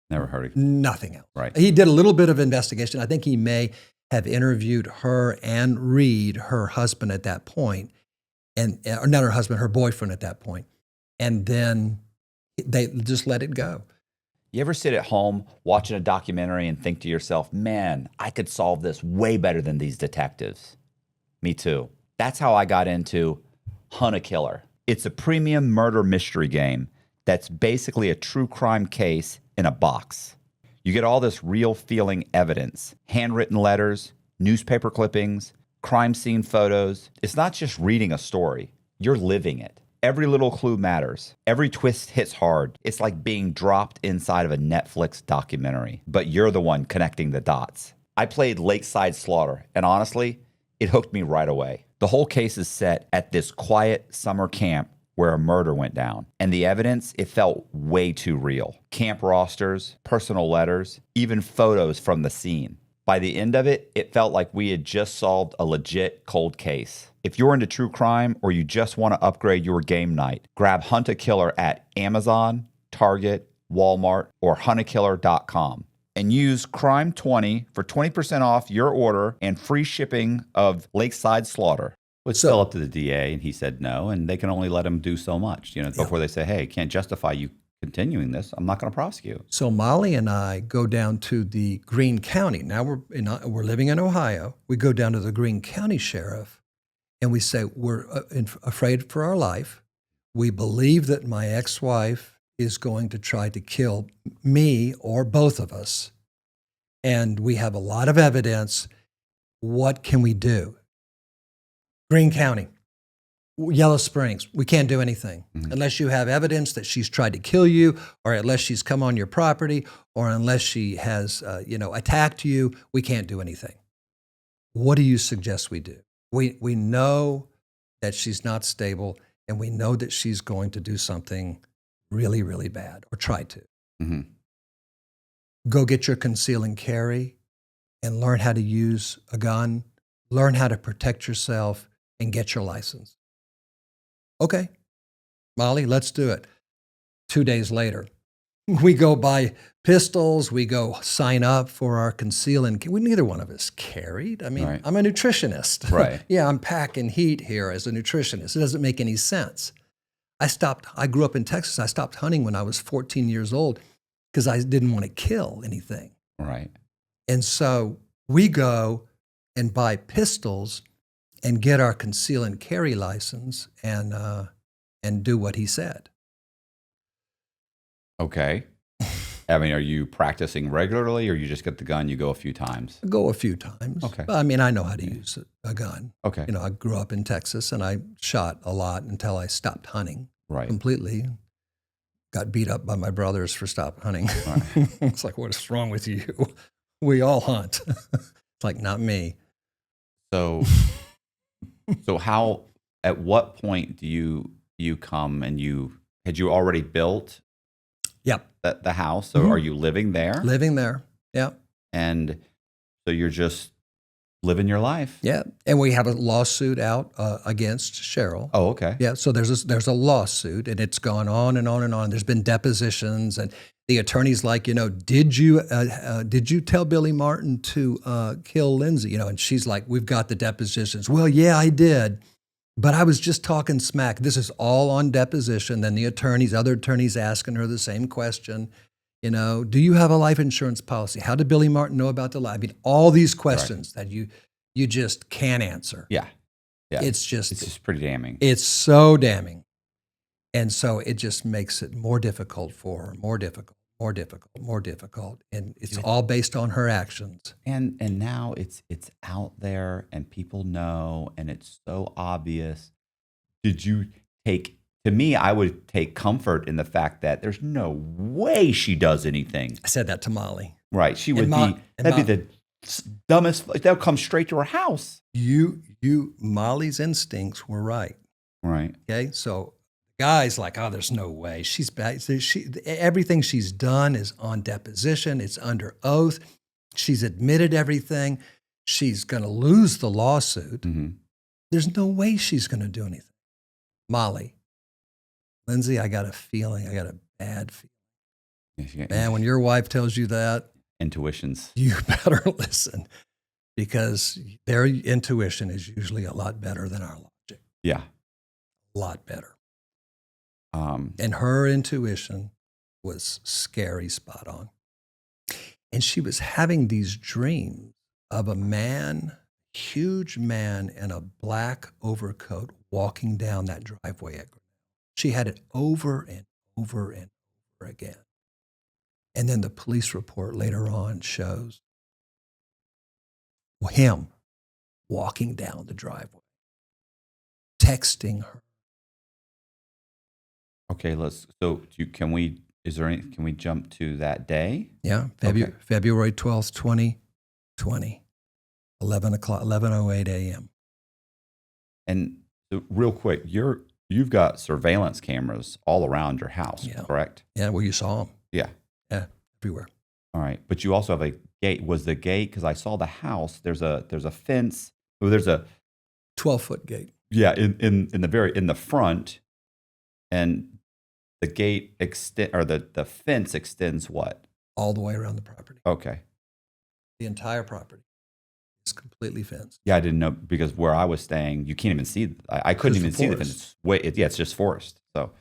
Never heard of it. Nothing else. Right. He did a little bit of investigation. I think he may have interviewed her and Reed, her husband at that point, or not her husband, her boyfriend at that point, and then they just let it go. You ever sit at home watching a documentary and think to yourself, man, I could solve this way better than these detectives? Me too. That's how I got into Hunt a Killer. It's a premium murder mystery game that's basically a true crime case in a box. You get all this real feeling evidence, handwritten letters, newspaper clippings, crime scene photos. It's not just reading a story, you're living it. Every little clue matters. Every twist hits hard. It's like being dropped inside of a Netflix documentary, but you're the one connecting the dots. I played Lakeside Slaughter, and honestly, it hooked me right away. The whole case is set at this quiet summer camp where a murder went down. And the evidence, it felt way too real. Camp rosters, personal letters, even photos from the scene. By the end of it, it felt like we had just solved a legit cold case. If you're into true crime or you just want to upgrade your game night, grab Hunt a Killer at Amazon, Target, Walmart, or huntakiller.com. And use Crime20 for 20% off your order and free shipping of Lakeside Slaughter. It's still up to the DA, and he said no, and they can only let him do so much, before they say, hey, can't justify you continuing this. I'm not going to prosecute. So Molly and I go down to the Greene County. Now we're living in Ohio. We go down to the Greene County sheriff, and we say, we're afraid for our life. We believe that my ex-wife is going to try to kill me or both of us. And we have a lot of evidence. What can we do? Greene County, Yellow Springs, we can't do anything unless you have evidence that she's tried to kill you, or unless she's come on your property, or unless she has, attacked you. We can't do anything. What do you suggest we do? We know that she's not stable, and we know that she's going to do something really, really bad, or try to. Mm-hmm. Go get your conceal and carry and learn how to use a gun, learn how to protect yourself, and get your license. Okay, Molly, let's do it. 2 days later, we go buy pistols, we go sign up for our conceal and carry. Neither one of us carried. I mean, Right. I'm a nutritionist. Right. Yeah, I'm packing heat here as a nutritionist. It doesn't make any sense. I grew up in Texas. I stopped hunting when I was 14 years old because I didn't want to kill anything. Right. And so we go and buy pistols and get our conceal and carry license and do what he said. Okay. I mean, are you practicing regularly, or you just get the gun, you go a few times? Go a few times. Okay. But I mean, I know how to use a gun. Okay. I grew up in Texas and I shot a lot until I stopped hunting Right. completely. Got beat up by my brothers for stopping hunting. Right. It's like, what is wrong with you? We all hunt. It's like, not me. So how at what point do you come and had you already built Yep. the house? So Mhm. are you living there? Living there. Yeah. And so you're just living your life. Yeah. And we have a lawsuit out against Cheryl. Oh, okay. Yeah. So there's a lawsuit, and it's gone on and on and on. There's been depositions, and the attorney's like, did you tell Billy Martin to kill Lindsey? And she's like, we've got the depositions. Well, yeah, I did. But I was just talking smack. This is all on deposition. Then the other attorneys asking her the same question. Do you have a life insurance policy? How did Billy Martin know about the life? I mean, all these questions that you just can't answer. Yeah. Yeah. It's just pretty damning. it's so damning. And so it just makes it more difficult for her, more difficult. And it's all based on her actions. And now it's out there and people know and it's so obvious. Did you to me, I would take comfort in the fact that there's no way she does anything. I said that to Molly. Right. She would that'd be the dumbest, that would come straight to her house. Molly's instincts were right. Right. Okay. So guy's like, oh, there's no way. She's bad. Everything she's done is on deposition. It's under oath. She's admitted everything. She's going to lose the lawsuit. Mm-hmm. There's no way she's going to do anything. Molly, Lindsey, I got a feeling. I got a bad feeling. Man, when your wife tells you that, intuitions, you better listen, because their intuition is usually a lot better than our logic. Yeah. A lot better. And her intuition was scary, spot on. And she was having these dreams of a man, huge man in a black overcoat walking down that driveway at Grinnell. She had it over and over and over again. And then the police report later on shows him walking down the driveway, texting her. Okay, can we jump to that day? Yeah, February 12th, 2020, 11:08 a.m. And so real quick, you've got surveillance cameras all around your house, correct? Yeah, well, you saw them. Yeah. Yeah, everywhere. All right, but you also have a gate. Was the gate, because I saw the house, there's a fence. Well, there's a 12-foot gate. Yeah, in the front, and the gate the fence extends what? All the way around the property. Okay. The entire property is completely fenced. Yeah, I didn't know, because where I was staying, you can't even see. I couldn't even see the fence. It's just forest. So,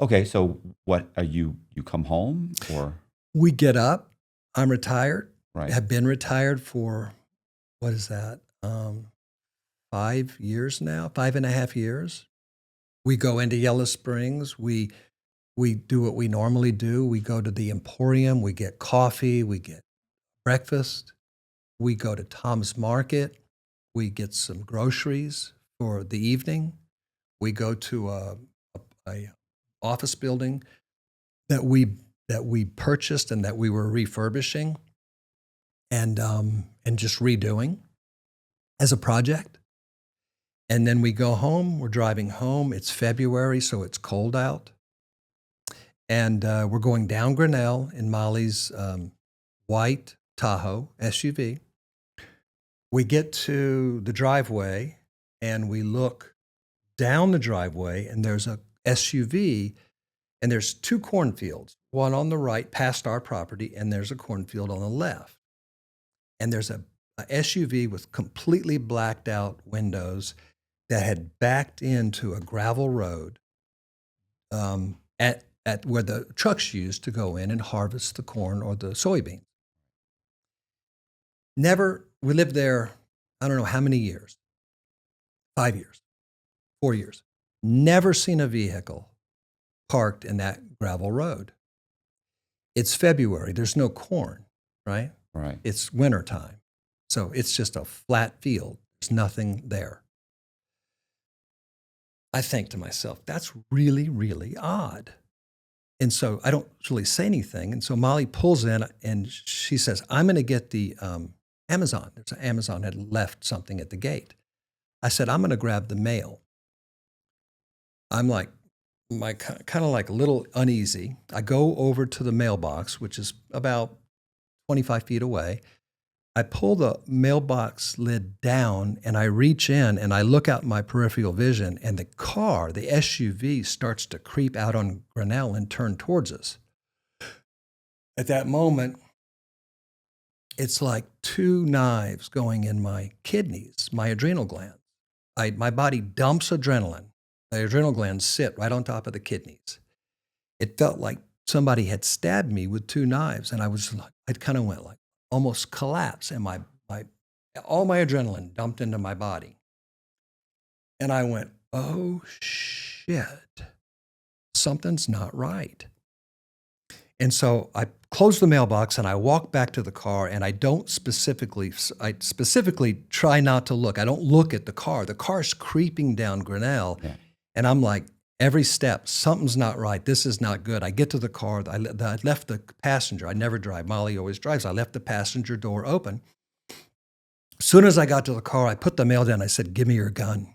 okay. So what are you come home or? We get up. I'm retired. Right. Have been retired for, what is that? 5 years now, 5.5 years. We go into Yellow Springs. We do what we normally do. We go to the Emporium. We get coffee. We get breakfast. We go to Tom's Market. We get some groceries for the evening. We go to a office building that we purchased and that we were refurbishing and just redoing as a project. And then we go home. We're driving home. It's February, so it's cold out. And we're going down Grinnell in Molly's white Tahoe SUV. We get to the driveway, and we look down the driveway, and there's a SUV, and there's two cornfields, one on the right past our property, and there's a cornfield on the left. And there's a SUV with completely blacked out windows that had backed into a gravel road at where the trucks used to go in and harvest the corn or the soybeans. We lived there, I don't know how many years, 5 years, 4 years. Never seen a vehicle parked in that gravel road. It's February, there's no corn, right? Right. It's wintertime. So it's just a flat field. There's nothing there. I think to myself, that's really, really odd. And so I don't really say anything. And so Molly pulls in and she says, I'm going to get the Amazon. Amazon had left something at the gate. I said, I'm going to grab the mail. I'm like, kind of like a little uneasy. I go over to the mailbox, which is about 25 feet away. I pull the mailbox lid down and I reach in and I look out my peripheral vision, and the car, the SUV, starts to creep out on Grinnell and turn towards us. At that moment, it's like two knives going in my kidneys, my adrenal glands. My body dumps adrenaline. The adrenal glands sit right on top of the kidneys. It felt like somebody had stabbed me with two knives, and I kind of went like almost collapse, and all my adrenaline dumped into my body. And I went, oh shit, something's not right. And so I close the mailbox and I walk back to the car, and I specifically try not to look. I don't look at the car. The car's creeping down Grinnell. Yeah. And I'm like, every step, something's not right. This is not good. I get to the car. I left the passenger. I never drive. Molly always drives. I left the passenger door open. As soon as I got to the car, I put the mail down. I said, give me your gun.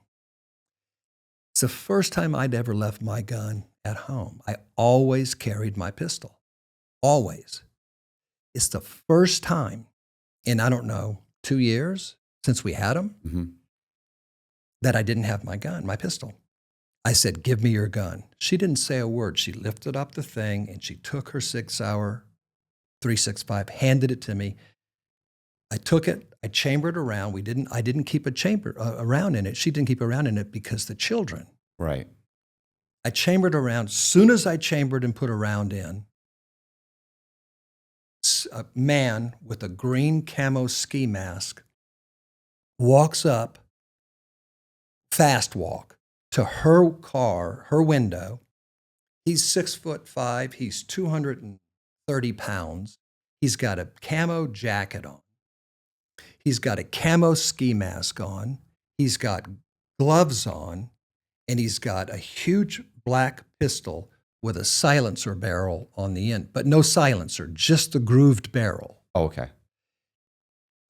It's the first time I'd ever left my gun at home. I always carried my pistol. Always. It's the first time in, I don't know, 2 years since we had them, that I didn't have my gun, my pistol. I said, give me your gun. She didn't say a word. She lifted up the thing and she took her 6-hour 365, handed it to me. I took it. I chambered around. I didn't keep a chamber around in it. She didn't keep around in it because the children. Right. I chambered around. As soon as I chambered and put a round in, a man with a green camo ski mask walks up, fast walk, to her car, her window. He's 6'5". He's 230 pounds. He's got a camo jacket on. He's got a camo ski mask on. He's got gloves on, and he's got a huge black pistol with a silencer barrel on the end, but no silencer, just the grooved barrel. Oh, okay.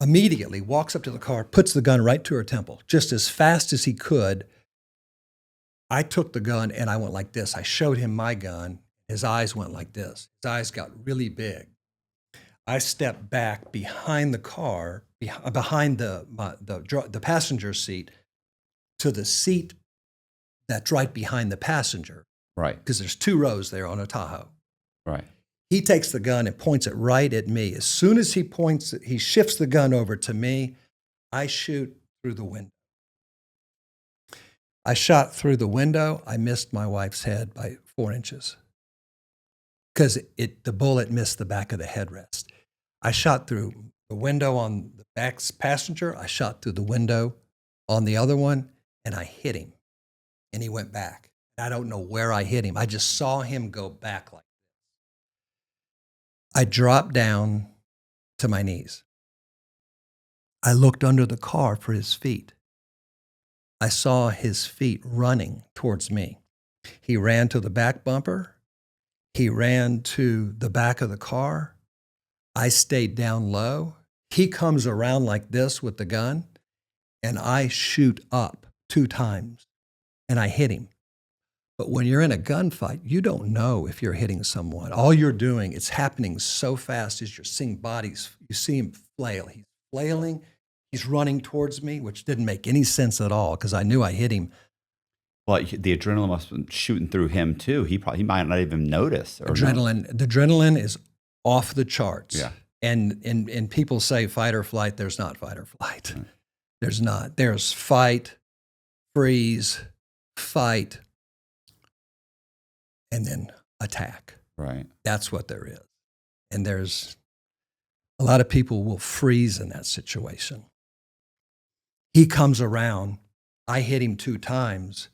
Immediately walks up to the car, puts the gun right to her temple, just as fast as he could. I took the gun and I went like this. I showed him my gun. His eyes went like this. His eyes got really big. I stepped back behind the car, behind the passenger seat, to the seat that's right behind the passenger. Right. Because there's 2 rows there on a Tahoe. Right. He takes the gun and points it right at me. As soon as he shifts the gun over to me, I shoot through the window. I shot through the window. I missed my wife's head by 4 inches because the bullet missed the back of the headrest. I shot through the window on the back passenger. I shot through the window on the other one, and I hit him, and he went back. I don't know where I hit him. I just saw him go back like this. I dropped down to my knees. I looked under the car for his feet. I saw his feet running towards me. He ran to the back bumper. He ran to the back of the car. I stayed down low. He comes around like this with the gun, and I shoot up 2 times, and I hit him. But when you're in a gunfight, you don't know if you're hitting someone. All you're doing, it's happening so fast as you're seeing bodies. You see him flail. He's flailing. He's running towards me, which didn't make any sense at all because I knew I hit him. Well, the adrenaline must have been shooting through him too. He might not even notice. The adrenaline is off the charts. Yeah. And people say fight or flight. There's not fight or flight. Right. There's not. There's fight, freeze, fight, and then attack. Right. That's what there is. And there's a lot of people will freeze in that situation. He comes around. I hit him 2 times.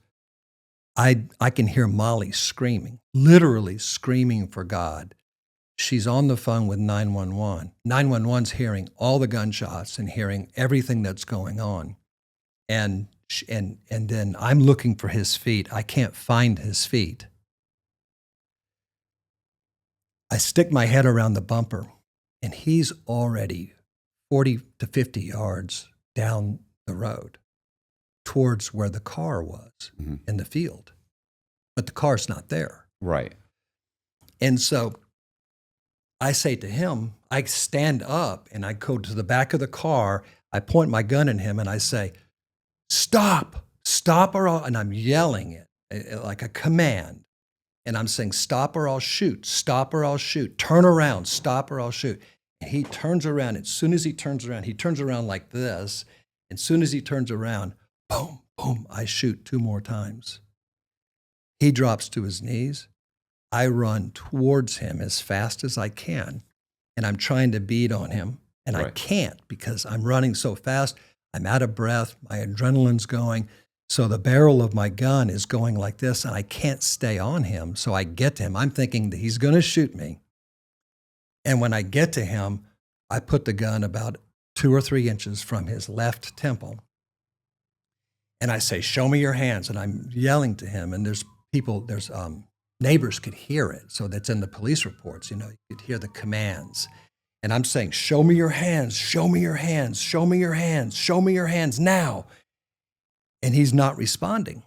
I can hear Molly screaming, literally screaming for God. She's on the phone with 911. 911's hearing all the gunshots and hearing everything that's going on. And then I'm looking for his feet. I can't find his feet. I stick my head around the bumper, and he's already 40 to 50 yards down the road towards where the car was in the field. but the car's not there. Right. And so I say to him, I stand up and I go to the back of the car. I point my gun at him and I say, stop, stop or I'll, and I'm yelling it like a command. And I'm saying, stop or I'll shoot, stop or I'll shoot, turn around, stop or I'll shoot. And he turns around. As soon as he turns around like this. And as soon as he turns around, boom, boom, I shoot 2 more times. He drops to his knees. I run towards him as fast as I can. And I'm trying to beat on him. And I can't because I'm running so fast. I'm out of breath. My adrenaline's going. So the barrel of my gun is going like this, and I can't stay on him. So I get to him. I'm thinking that he's going to shoot me. And when I get to him, I put the gun about 2 or 3 inches from his left temple. And I say, show me your hands. And I'm yelling to him. And there's people, neighbors could hear it. So that's in the police reports, you could hear the commands. And I'm saying, show me your hands, show me your hands, show me your hands, show me your hands now. And he's not responding.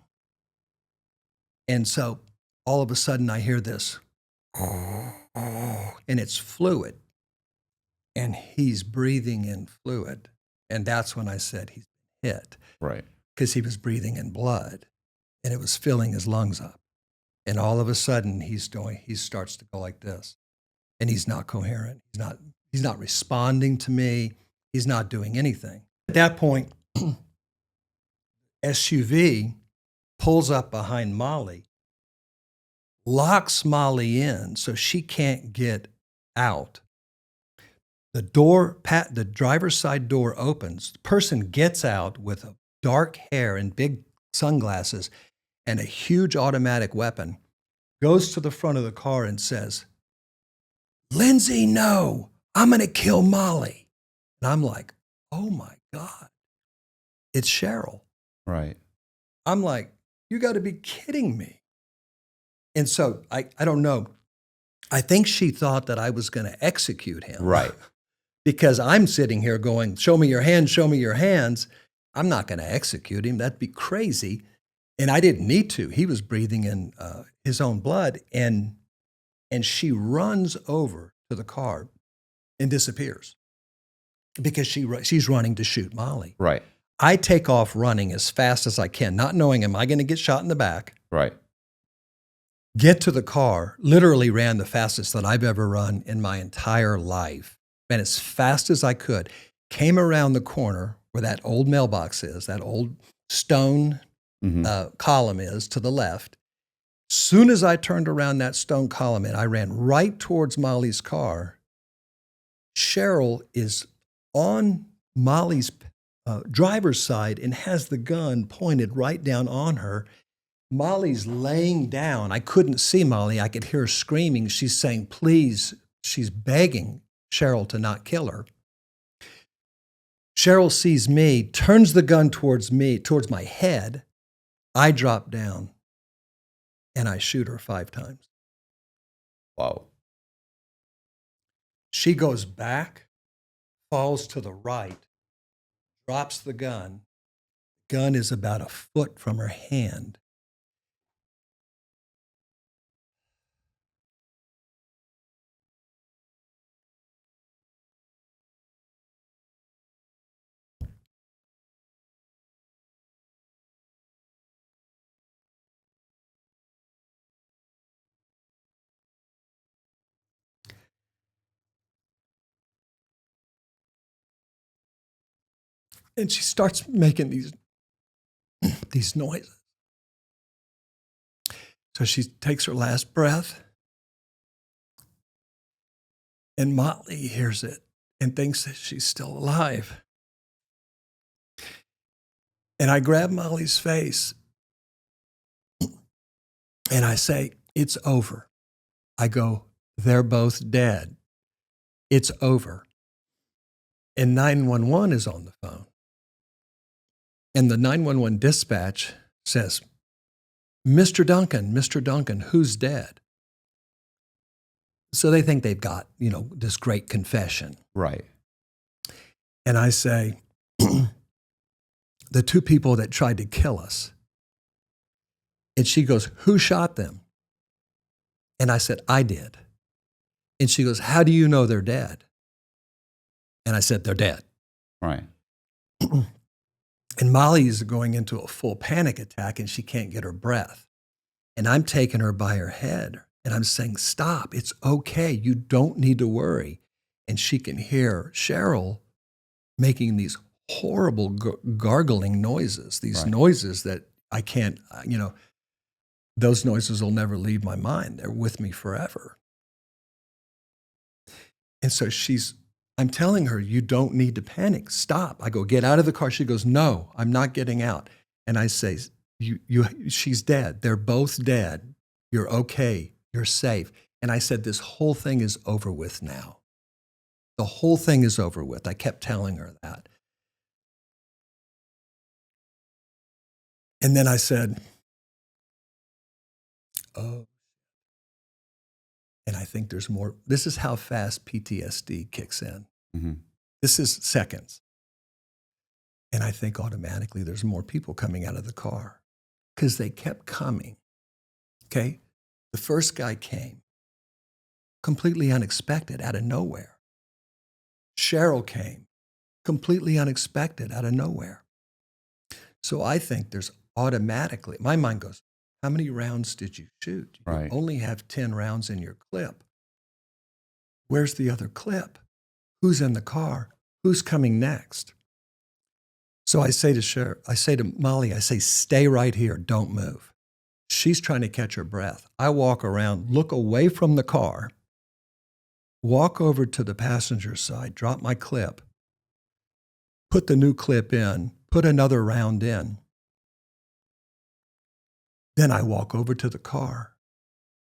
And so all of a sudden I hear this, and it's fluid. And he's breathing in fluid. And that's when I said he's hit. Right. Because he was breathing in blood and it was filling his lungs up. And all of a sudden he starts to go like this. And he's not coherent. He's not responding to me. He's not doing anything. At that point, SUV pulls up behind Molly, locks Molly in so she can't get out. The driver's side door opens. The person gets out with a dark hair and big sunglasses and a huge automatic weapon, goes to the front of the car and says, Lindsey, no, I'm going to kill Molly. And I'm like, oh my God, it's Cheryl. Right. I'm like, you got to be kidding me. And so I don't know. I think she thought that I was going to execute him. Right. Because I'm sitting here going, show me your hands, show me your hands. I'm not going to execute him. That'd be crazy. And I didn't need to. He was breathing in his own blood. And she runs over to the car and disappears because she's running to shoot Molly. Right. I take off running as fast as I can, not knowing, am I going to get shot in the back? Right. Get to the car, literally ran the fastest that I've ever run in my entire life. Ran as fast as I could. Came around the corner where that old mailbox is, that old stone column is to the left. Soon as I turned around that stone column and I ran right towards Molly's car, Cheryl is on Molly's driver's side and has the gun pointed right down on her. Molly's laying down. I couldn't see Molly. I could hear her screaming. She's saying, please. She's begging Cheryl to not kill her. Cheryl sees me, turns the gun towards me, towards my head. I drop down and I shoot her 5 times. Wow. She goes back, falls to the right, drops the gun. Gun is about a foot from her hand. And she starts making these noises. So she takes her last breath. And Molly hears it and thinks that she's still alive. And I grab Molly's face and I say, it's over. I go, they're both dead. It's over. And 911 is on the phone. And the 911 dispatch says, Mr. Duncan, who's dead? So they think they've got, this great confession. Right. And I say, the 2 people that tried to kill us, And she goes, who shot them? And I said, I did. And she goes, how do you know they're dead? And I said, they're dead. Right. And Molly's going into a full panic attack and she can't get her breath. And I'm taking her by her head and I'm saying, stop, it's okay. You don't need to worry. And she can hear Cheryl making these horrible gargling noises, these Right. noises that I can't, those noises will never leave my mind. They're with me forever. And so I'm telling her, you don't need to panic. Stop. I go, get out of the car. She goes, no, I'm not getting out. And I say, she's dead. They're both dead. You're okay. You're safe. And I said, this whole thing is over with now. The whole thing is over with. I kept telling her that. And then I said, oh. And I think there's more. This is how fast PTSD kicks in. Mm-hmm. This is seconds. And I think automatically there's more people coming out of the car because they kept coming. Okay? The first guy came completely unexpected out of nowhere. Cheryl came completely unexpected out of nowhere. So I think there's automatically, my mind goes, how many rounds did you shoot? You Right. only have 10 rounds in your clip. Where's the other clip? Who's in the car? Who's coming next? So I say to Molly, I say, stay right here, don't move. She's trying to catch her breath. I walk around, look away from the car, walk over to the passenger side, drop my clip, put the new clip in, put another round in. Then I walk over to the car,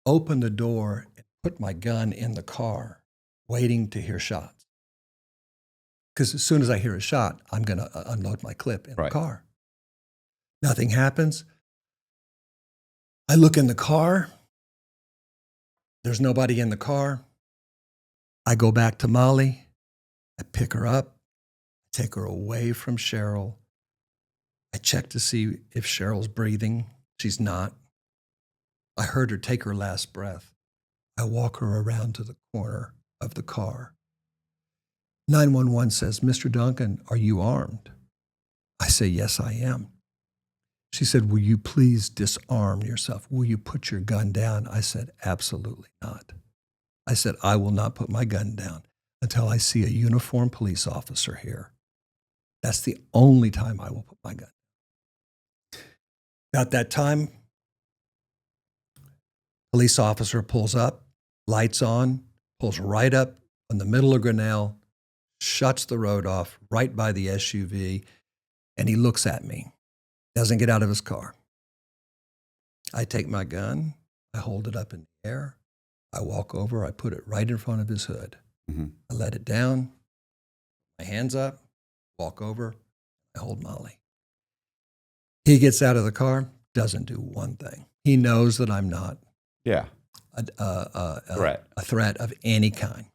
open the door, and put my gun in the car, waiting to hear shots. Because as soon as I hear a shot, I'm going to unload my clip in Right. the car. Nothing happens. I look in the car. There's nobody in the car. I go back to Molly. I pick her up, take her away from Cheryl. I check to see if Cheryl's breathing. She's not. I heard her take her last breath. I walk her around to the corner of the car. 911 says, Mr. Duncan, are you armed? I say, yes, I am. She said, will you please disarm yourself? Will you put your gun down? I said, absolutely not. I said, I will not put my gun down until I see a uniformed police officer here. That's the only time I will put my gun down. At that time, police officer pulls up, lights on, pulls right up in the middle of Grinnell, shuts the road off right by the SUV, and he looks at me, doesn't get out of his car. I take my gun, I hold it up in the air, I walk over, I put it right in front of his hood. Mm-hmm. I let it down, my hands up, walk over, I hold Molly. He gets out of the car, doesn't do one thing. He knows that I'm not Yeah. a threat of any kind.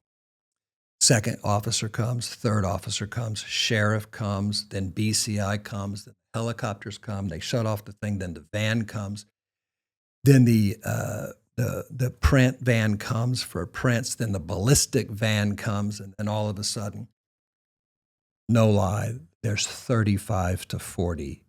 Second officer comes, third officer comes, sheriff comes, then BCI comes, then helicopters come, they shut off the thing, then the van comes, then the print van comes for prints, then the ballistic van comes, and then all of a sudden, no lie, there's 35 to 40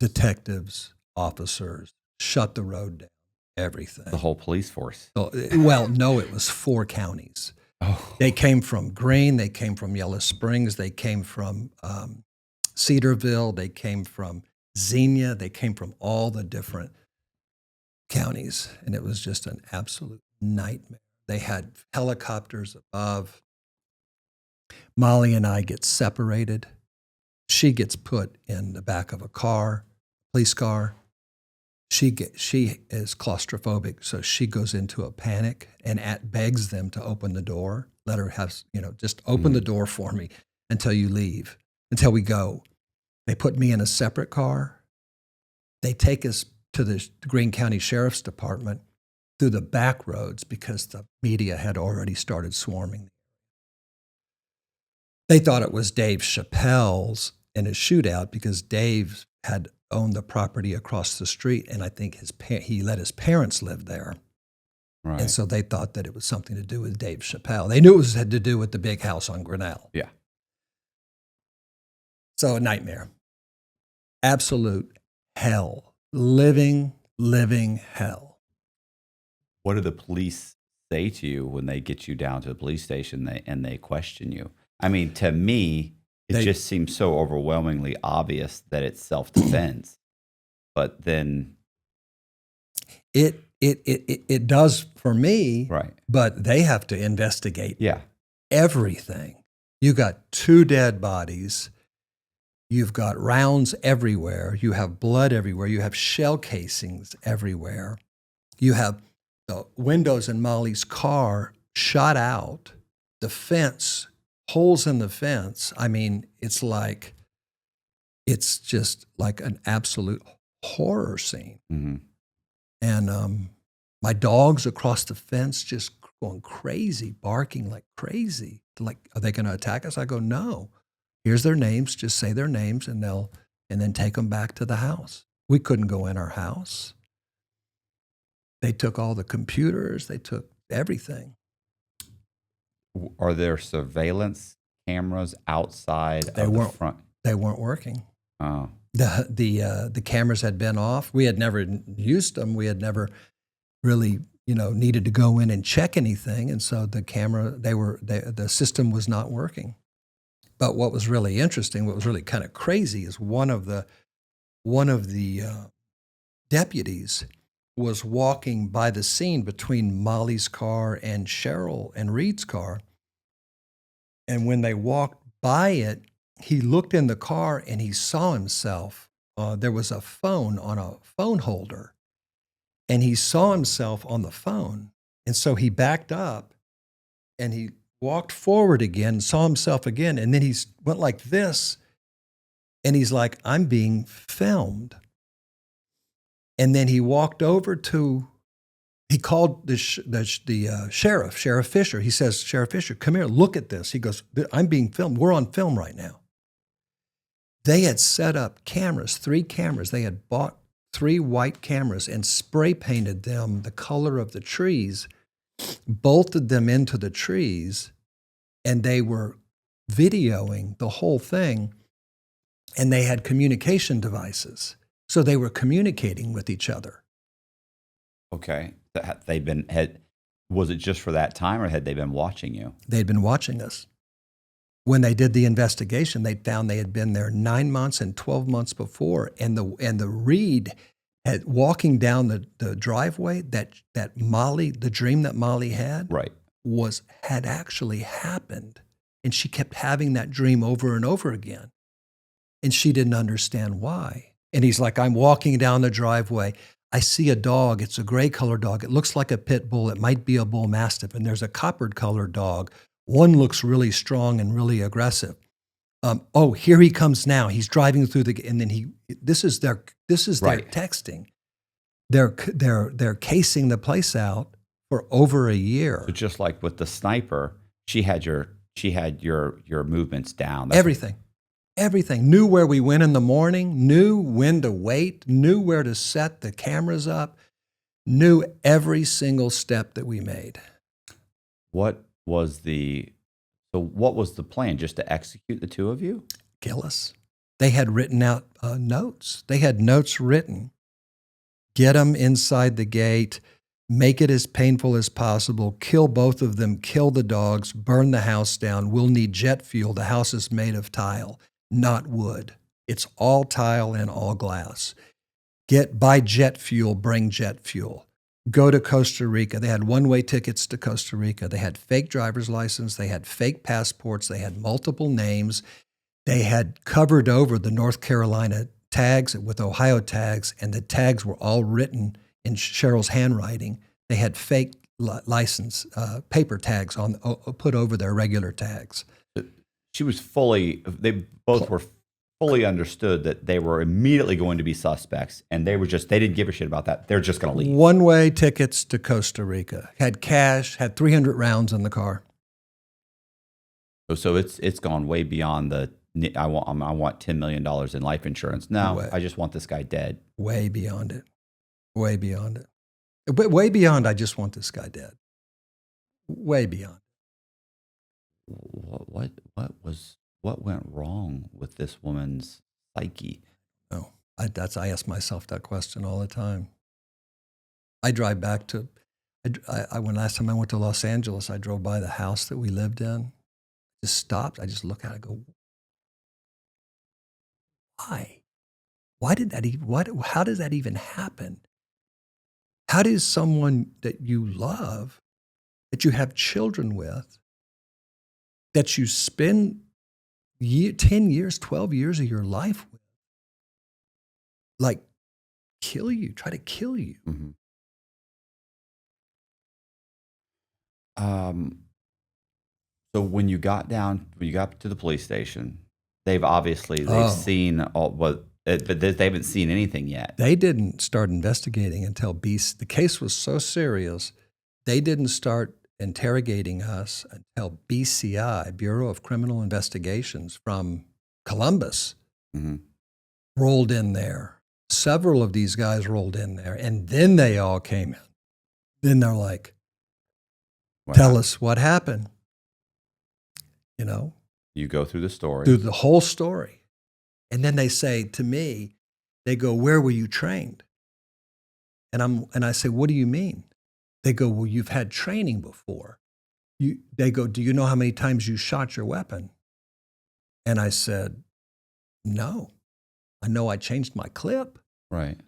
detectives, officers, shut the road down, everything. The whole police force. So, well, no, it was 4 counties. Oh. They came from Greene, they came from Yellow Springs, they came from Cedarville, they came from Xenia, they came from all the different counties, and it was just an absolute nightmare. They had helicopters above. Molly and I get separated. She gets put in the back of a car, police car. She is claustrophobic, so she goes into a panic and begs them to open the door. Let her have, just open the door for me until you leave, until we go. They put me in a separate car. They take us to the Greene County Sheriff's Department through the back roads because the media had already started swarming. They thought it was Dave Chappelle's in a shootout because Dave had owned the property across the street, and I think he let his parents live there. Right. And so they thought that it was something to do with Dave Chappelle. They knew it had to do with the big house on Grinnell. Yeah. So a nightmare. Absolute hell. Living hell. What do the police say to you when they get you down to the police station and they question you? I mean, to me, it just seems so overwhelmingly obvious that it's self-defense. But then it does for me, right. But they have to investigate Yeah. everything. You got 2 dead bodies. You've got rounds everywhere. You have blood everywhere. You have shell casings everywhere. You have the windows in Molly's car shot out. The fence, holes in the fence. I mean, it's just like an absolute horror scene. Mm-hmm. And my dogs across the fence just going crazy, barking like crazy. Like, are they going to attack us? I go, no. Here's their names. Just say their names, and then take them back to the house. We couldn't go in our house. They took all the computers. They took everything. Are there surveillance cameras outside of the front? They weren't working. Oh. The cameras had been off. We had never used them. We had never really, needed to go in and check anything. And so the system was not working. But what was really interesting, what was really kind of crazy, is one of the deputies was walking by the scene between Molly's car and Cheryl and Reed's car. And when they walked by it, he looked in the car and he saw himself. There was a phone on a phone holder, and he saw himself on the phone. And so he backed up and he walked forward again, saw himself again, and then he went like this, and he's like, I'm being filmed. And then he walked over he called the sheriff, Sheriff Fisher. He says, Sheriff Fisher, come here, look at this. He goes, I'm being filmed. We're on film right now. They had set up cameras, 3 cameras. They had bought 3 white cameras and spray painted them the color of the trees, bolted them into the trees, and they were videoing the whole thing. And they had communication devices. So they were communicating with each other. Okay. Was it just for that time, or had they been watching you? They'd been watching us. When they did the investigation, they found they had been there 9 months and 12 months before. And the Reed had walking down the driveway, that Molly, the dream that Molly had, right, had actually happened. And she kept having that dream over and over again. And she didn't understand why. And he's like, I'm walking down the driveway. I see a dog. It's a gray colored dog. It looks like a pit bull. It might be a bull mastiff. And there's a coppered colored dog. One looks really strong and really aggressive. Here he comes now. He's driving through and then this is their right. texting. They're casing the place out for over a year. So just like with the sniper, she had your movements down. Everything. Knew where we went in the morning, knew when to wait, knew where to set the cameras up, knew every single step that we made. What was the plan? Just to execute the 2 of you? Kill us. They had written out notes. They had notes written. Get them inside the gate, make it as painful as possible, kill both of them, kill the dogs, burn the house down. We'll need jet fuel. The house is made of tile, not wood. It's all tile and all glass. Buy jet fuel, bring jet fuel. Go to Costa Rica. They had one-way tickets to Costa Rica. They had fake driver's license. They had fake passports. They had multiple names. They had covered over the North Carolina tags with Ohio tags, and the tags were all written in Cheryl's handwriting. They had fake license paper tags put over their regular tags. They both were fully understood that they were immediately going to be suspects, and they didn't give a shit about that. They're just going to leave. One-way tickets to Costa Rica. Had cash, had 300 rounds in the car. So it's gone way beyond the I want $10 million in life insurance. No, Way. I just want this guy dead. Way beyond it. Way beyond it. But way beyond, I just want this guy dead. Way beyond. What went wrong with this woman's psyche? No, I ask myself that question all the time. I drive back to, when last time I went to Los Angeles, I drove by the house that we lived in. Just stopped. I just look at it and go, why? Why did that even, how does that even happen? How does someone that you love, that you have children with, that you spend 10 years, 12 years of your life with, like kill you, try to kill you? Mm-hmm. So when you got to the police station, they've seen all but they haven't seen anything yet. They didn't start investigating until the case was so serious. They didn't start interrogating us until BCI, Bureau of Criminal Investigations from Columbus, Mm-hmm. rolled in there. Several of these guys rolled in there, and then they all came in. Then they're like, tell us what happened. You know? You go through the story. Through the whole story. And then they say to me, they go, where were you trained? And I say, what do you mean? They go, well, you've had training before. They go, do you know how many times you shot your weapon? And I said, no. I know I changed my clip. Right.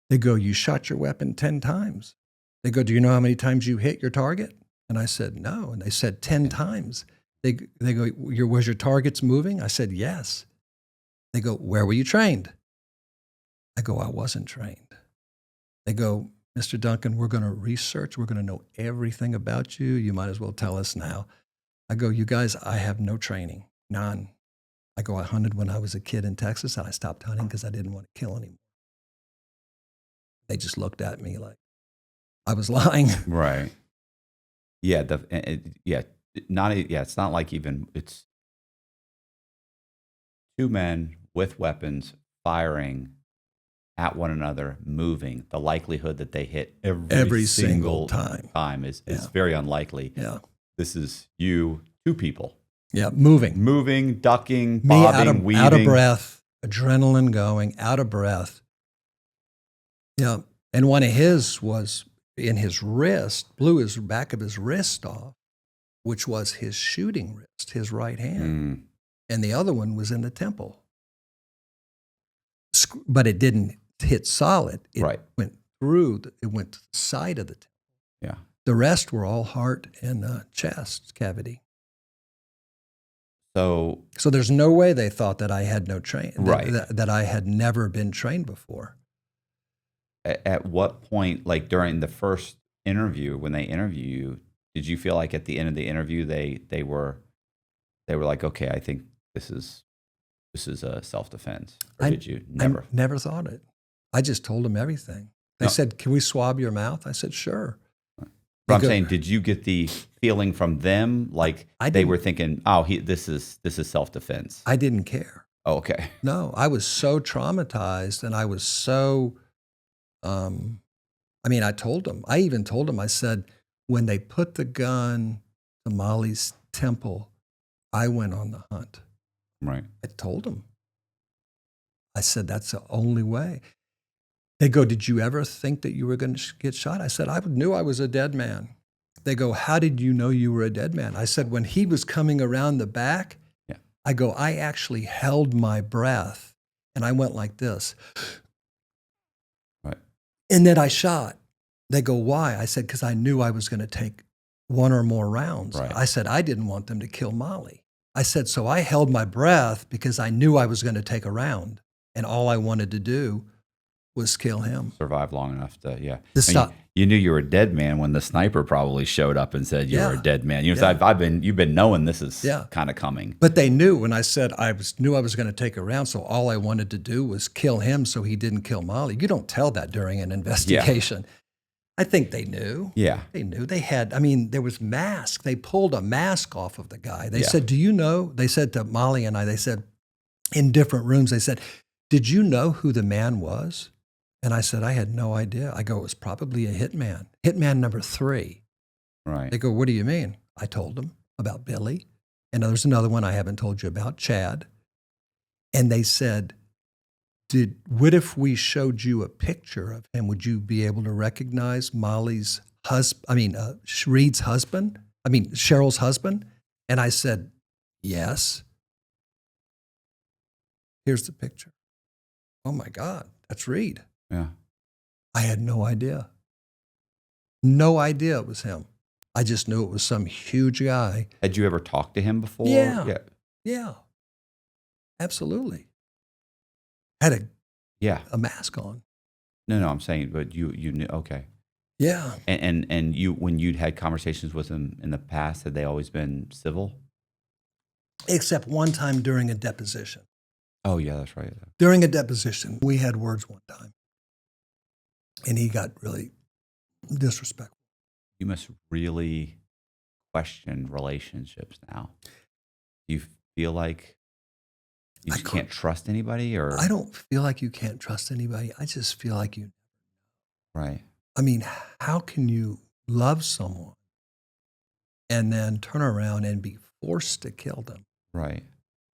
They go, you shot your weapon 10 times. They go, do you know how many times you hit your target? And I said, no. And they said 10 times. They go, was your targets moving? I said, yes. They go, where were you trained? I go, I wasn't trained. They go, Mr. Duncan, we're going to research. We're going to know everything about you. You might as well tell us now. I go, you guys, I have no training, none. I go, I hunted when I was a kid in Texas, and I stopped hunting because I didn't want to kill anymore. They just looked at me like I was lying. Right. Yeah. It's not like it's two men with weapons firing at one another, moving. The likelihood that they hit every single time is very unlikely. Yeah. This is two people. Yeah, moving, ducking, bobbing, weaving. Out of breath, adrenaline going, out of breath. Yeah, and one of his was in his wrist, blew his back of his wrist off, which was his shooting wrist, his right hand. And the other one was in the temple. But it didn't hit solid. It went through, it went to the side of the temple. Yeah. The rest were all heart and chest cavity. So there's no way they thought that I had no training, that I had never been trained before. At what point, like during the first interview, when they interview you, did you feel like at the end of the interview they were like, okay, I think this is a self-defense? Or did you never? I never thought it. I just told them everything. They said, can we swab your mouth? I said, sure. But I'm saying, did you get the feeling from them like they were thinking, oh, this is self-defense? I didn't care. Oh, okay. No, I was so traumatized, and I was so, I told them. I even told them, I said, when they put the gun to Molly's temple, I went on the hunt. Right. I told them. I said, that's the only way. They go, did you ever think that you were going to get shot? I said, I knew I was a dead man. They go, how did you know you were a dead man? I said, when he was coming around the back, I go, I actually held my breath, and I went like this. Right. And then I shot. They go, why? I said, because I knew I was going to take one or more rounds. Right. I said, I didn't want them to kill Molly. I said, so I held my breath because I knew I was going to take a round, and all I wanted to do was kill him. Survive long enough to, you knew you were a dead man when the sniper probably showed up and said you were a dead man. You've been knowing this is kind of coming. But they knew when I said knew I was going to take a round, so all I wanted to do was kill him so he didn't kill Molly. You don't tell that during an investigation. Yeah. I think they knew. Yeah. They knew. They had, there was mask. They pulled a mask off of the guy. They said, do you know? They said to Molly and I, they said, in different rooms. They said, "Did you know who the man was?" And I said, "I had no idea." I go, "It was probably a hitman, hitman number 3." Right. They go, "What do you mean?" I told them about Billy. And there's another one I haven't told you about, Chad. And they said, what if we showed you a picture of him? Would you be able to recognize Molly's husband? Reed's husband? Cheryl's husband? And I said, yes. Here's the picture. Oh my God, that's Reed. Yeah. I had no idea. No idea it was him. I just knew it was some huge guy. Had you ever talked to him before? Yeah. Yeah. Absolutely. Had Yeah. a mask on. No, I'm saying, but you knew. Okay. Yeah. And you, when you'd had conversations with him in the past, had they always been civil? Except one time during a deposition. Oh yeah, that's right. During a deposition, we had words one time. And he got really disrespectful. You must really question relationships now. Do you feel like you just can't trust anybody, or? I don't feel like you can't trust anybody. I just feel like you. Right. How can you love someone and then turn around and be forced to kill them? Right.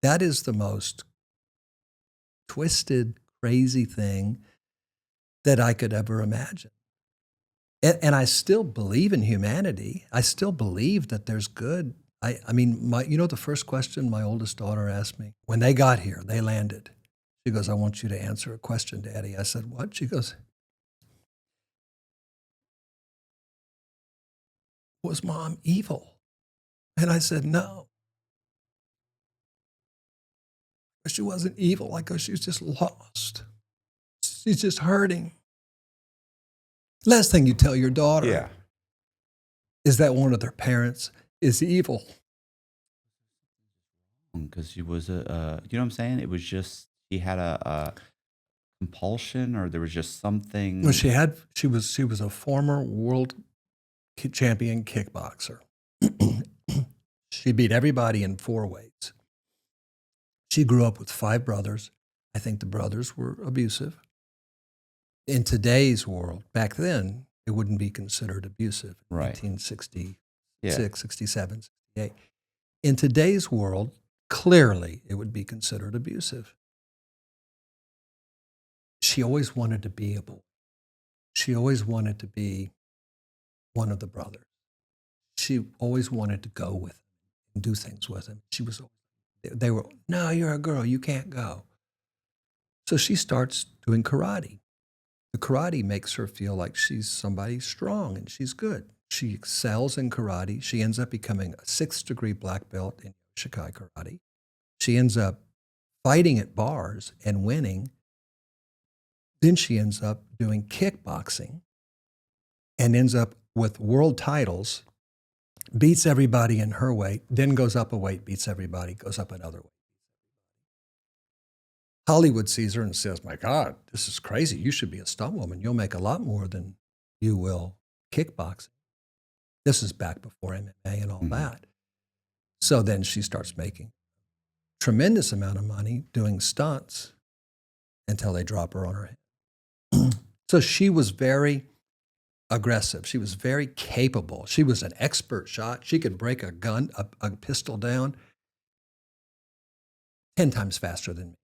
That is the most twisted, crazy thing that I could ever imagine. And I still believe in humanity. I still believe that there's good. The first question my oldest daughter asked me when they got here, they landed. She goes, "I want you to answer a question, Daddy." I said, "What?" She goes, "Was Mom evil?" And I said, "No. She wasn't evil. I go, she's just lost. She's just hurting." Last thing you tell your daughter is that one of their parents is evil. Because she was you know what I'm saying? It was just, she had a compulsion, or there was just something. Well, she was a former world champion kickboxer. She beat everybody in 4 weights. She grew up with 5 brothers. I think the brothers were abusive. In today's world, back then, it wouldn't be considered abusive. Right. 1966, Yeah. 67, 68. In today's world, clearly it would be considered abusive. She always wanted to be a boy. She always wanted to be one of the brothers. She always wanted to go with him and do things with him. They were, "No, you're a girl, you can't go." So she starts doing karate. The karate makes her feel like she's somebody strong and she's good. She excels in karate. She ends up becoming a 6th-degree black belt in Shikai karate. She ends up fighting at bars and winning. Then she ends up doing kickboxing and ends up with world titles, beats everybody in her weight, then goes up a weight, beats everybody, goes up another weight. Hollywood sees her and says, "My God, this is crazy. You should be a stunt woman. You'll make a lot more than you will kickboxing." This is back before MMA and all that. So then she starts making tremendous amount of money doing stunts until they drop her on her head. So she was very aggressive. She was very capable. She was an expert shot. She could break a gun, a pistol down 10 times faster than me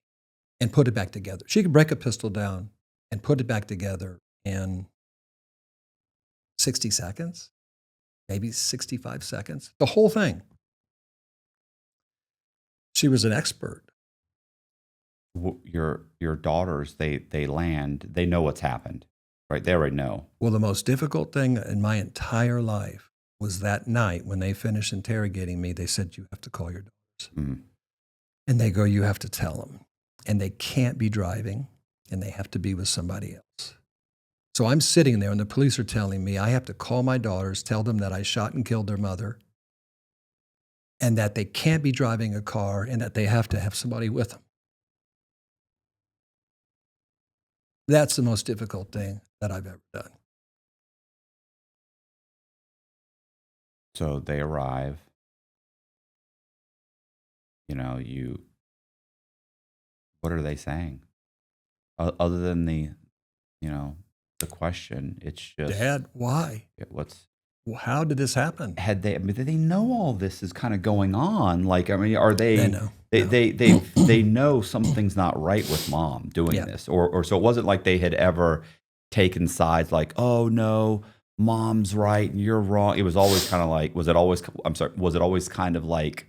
and put it back together. She could break a pistol down and put it back together in 60 seconds, maybe 65 seconds, the whole thing. She was an expert. Your daughters, they land, they know what's happened, right? They already know. Well, the most difficult thing in my entire life was that night when they finished interrogating me. They said, "You have to call your daughters." Mm-hmm. And they go, "You have to tell them. And they can't be driving, and they have to be with somebody else." So I'm sitting there, and the police are telling me I have to call my daughters, tell them that I shot and killed their mother, and that they can't be driving a car, and that they have to have somebody with them. That's the most difficult thing that I've ever done. So they arrive. You What are they saying? Other than the question, it's just Dad, why? what's How did this happen? had they? I mean, they know all this is kind of going on. Like, I mean, are They they? know. They No. they know something's not right with mom doing Yeah. this, or so it wasn't like they had ever taken sides. Like, oh no, mom's right and you're wrong. It was always kind of like, was it always? I'm sorry, was it always kind of like,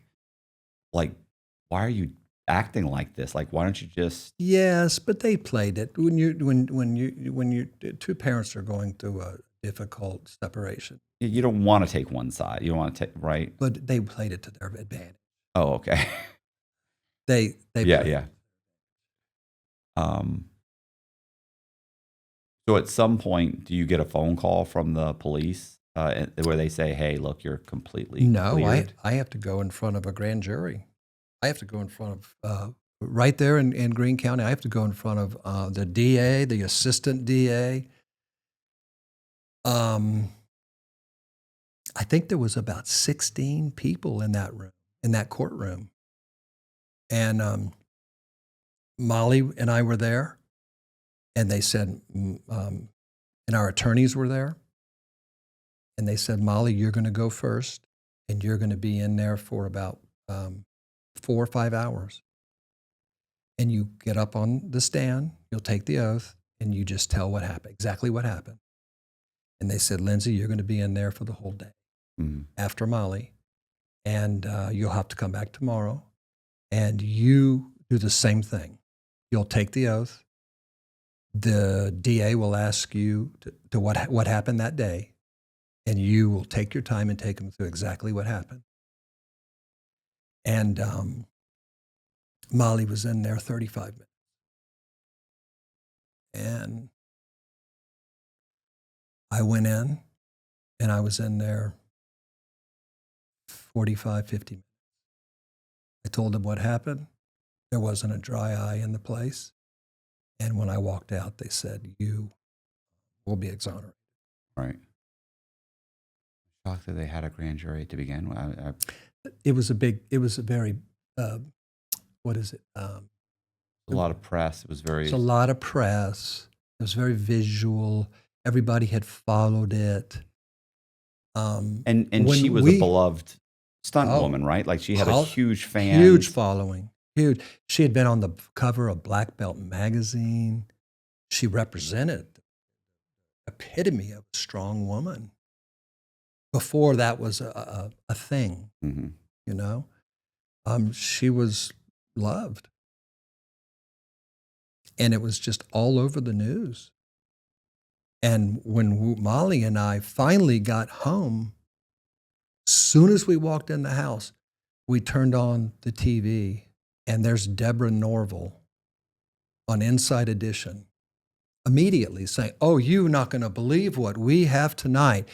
why are you acting like this? Like, why don't you just? Yes, but they played it. When you two parents are going through a difficult separation, You don't want to take one side. You don't want to take right. but they played it to their advantage. Oh, okay. They Yeah, played yeah. Um, so at some point, do you get a phone call from the police where they say, "Hey, look, you're completely No, cleared"? I have to go in front of a grand jury. I have to go in front of right there in Greene County. I have to go in front of the DA, the assistant DA. I think there was about 16 people in that room, in that courtroom, and Molly and I were there, and they said, and our attorneys were there, and they said, Molly, you're going to go first, and you're going to be in there for about 4 or 5 hours. And you get up on the stand, you'll take the oath, and you just tell what happened, exactly what happened. And they said, Lindsey, you're going to be in there for the whole day Mhm. after Molly, and you'll have to come back tomorrow, and you do the same thing. You'll take the oath. The DA will ask you to what happened that day, and you will take your time and take them through exactly what happened. And Molly was in there 35 minutes. And I went in, and I was in there 45, 50 minutes. I told them what happened. There wasn't a dry eye in the place. And when I walked out, they said, you will be exonerated. Right. Shocked that they had a grand jury to begin with. It was a very, what is it? A lot of press. It was very. It's a lot of press. It was very visual. Everybody had followed it. And when she was a beloved stunt Oh, woman, right? Like she had a how- huge fan. Huge following. Huge. She had been on the cover of Black Belt magazine. She represented the epitome of a strong woman. Before that was a thing, Mm-hmm. you know? She was loved. And it was just all over the news. And when Molly and I finally got home, soon as we walked in the house, we turned on the TV, and there's Deborah Norville on Inside Edition immediately saying, oh, you're not going to believe what we have tonight.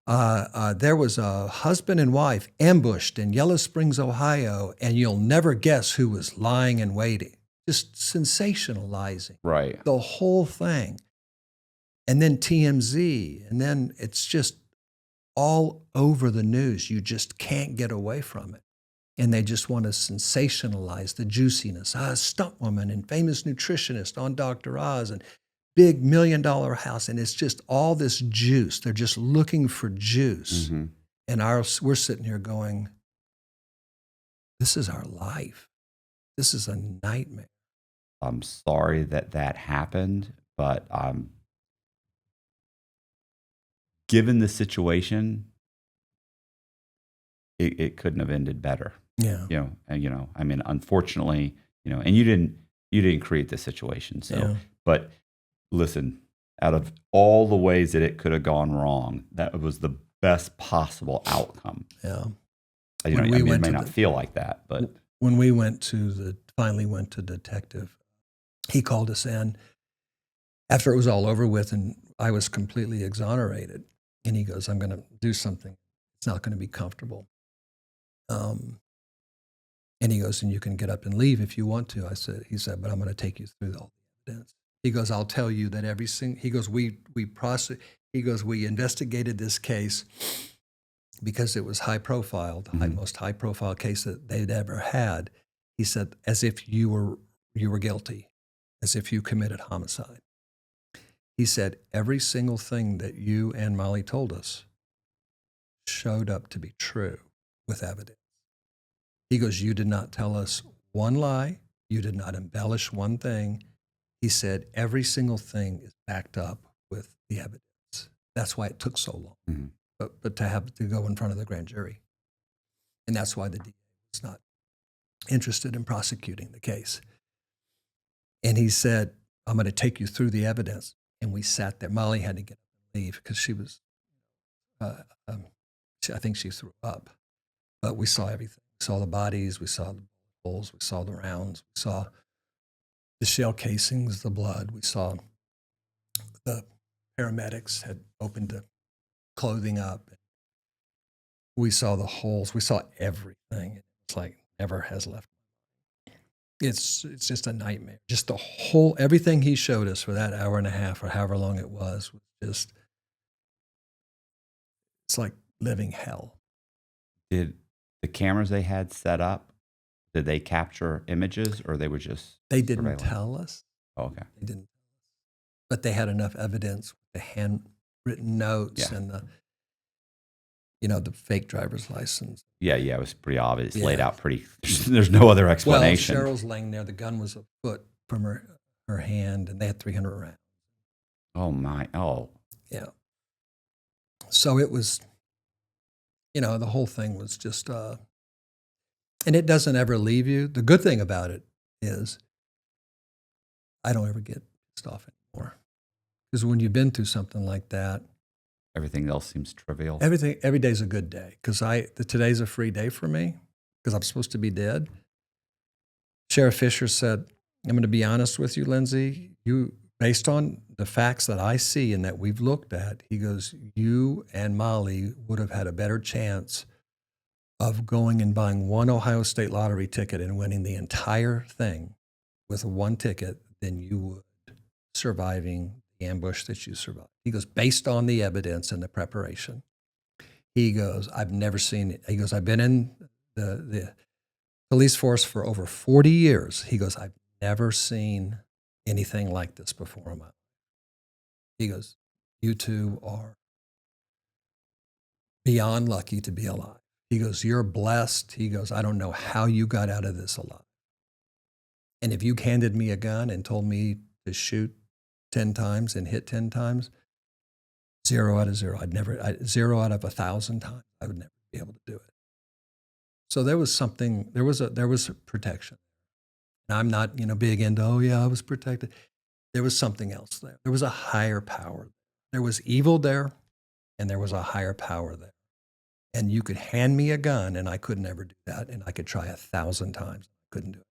There was a husband and wife ambushed in Yellow Springs, Ohio, and you'll never guess who was lying in waiting. Just sensationalizing Right. the whole thing. And then TMZ, and then it's just all over the news. You just can't get away from it. And they just want to sensationalize the juiciness. A stunt woman and famous nutritionist on Dr. Oz and big $1 million house. And it's just all this juice. They're just looking for juice. Mm-hmm. And we're sitting here going, this is our life. This is a nightmare. I'm sorry that happened, but given the situation, it couldn't have ended better. Yeah. I mean, unfortunately, and you didn't create this situation. So, Yeah. but listen, out of all the ways that it could have gone wrong, that was the best possible outcome. Yeah. I mean, it may not feel like that, but when we finally went to detective, he called us in after it was all over with, and I was completely exonerated. And he goes, I'm going to do something. It's not going to be comfortable. And he goes, and you can get up and leave if you want to. He said, but I'm going to take you through all the evidence. He goes, I'll tell you that he goes, we investigated this case because it was high profile, the most high profile case that they'd ever had. He said, as if you were you were guilty, as if you committed homicide. He said, every single thing that you and Molly told us showed up to be true with evidence. He goes, you did not tell us one lie. You did not embellish one thing. He said, every single thing is backed up with the evidence. That's why it took so long. Mm-hmm. But to have to go in front of the grand jury. And that's why the DA was not interested in prosecuting the case. And he said, I'm going to take you through the evidence. And we sat there. Molly had to get up and leave because she was, I think she threw up. But we saw everything. We saw the bodies. We saw the holes. We saw the rounds. We saw the shell casings, the blood. We saw the paramedics had opened the clothing up. We saw the holes. We saw everything. It's like never has left. It's just a nightmare. Just the whole, everything he showed us for that hour and a half or however long it was just, it's like living hell. Did the cameras they had set up, did they capture images or they were just They didn't surveillance? tell us. Oh, okay. They didn't. But they had enough evidence, the handwritten notes and the, the fake driver's license. Yeah, it was pretty obvious. Yeah. Laid out pretty, there's no other explanation. Well, Cheryl's laying there. The gun was a foot from her hand, and they had 300 rounds. Oh, my. Oh. Yeah. So it was, the whole thing was just, and it doesn't ever leave you. The good thing about it is I don't ever get pissed off anymore. Because when you've been through something like that, Everything else seems trivial. every day's a good day. Because today's a free day for me because I'm supposed to be dead. Sheriff Fisher said, I'm going to be honest with you, Lindsey. Based on the facts that I see and that we've looked at, he goes, you and Molly would have had a better chance of going and buying one Ohio State lottery ticket and winning the entire thing with one ticket than you would surviving the ambush that you survived. He goes, based on the evidence and the preparation. He goes, I've never seen it. He goes, I've been in the police force for over 40 years. He goes, I've never seen anything like this before in my life. He goes, you two are beyond lucky to be alive. He goes, you're blessed. He goes, I don't know how you got out of this alive. And if you handed me a gun and told me to shoot 10 times and hit 10 times, 0 out of 0. 0 out of 1,000 times, I would never be able to do it. So there was something, there was a protection. And I'm not, big into, oh yeah, I was protected. There was something else there. There was a higher power. There was evil there, and there was a higher power there. And you could hand me a gun, and I could never do that, and I could try 1,000 times. I couldn't do it.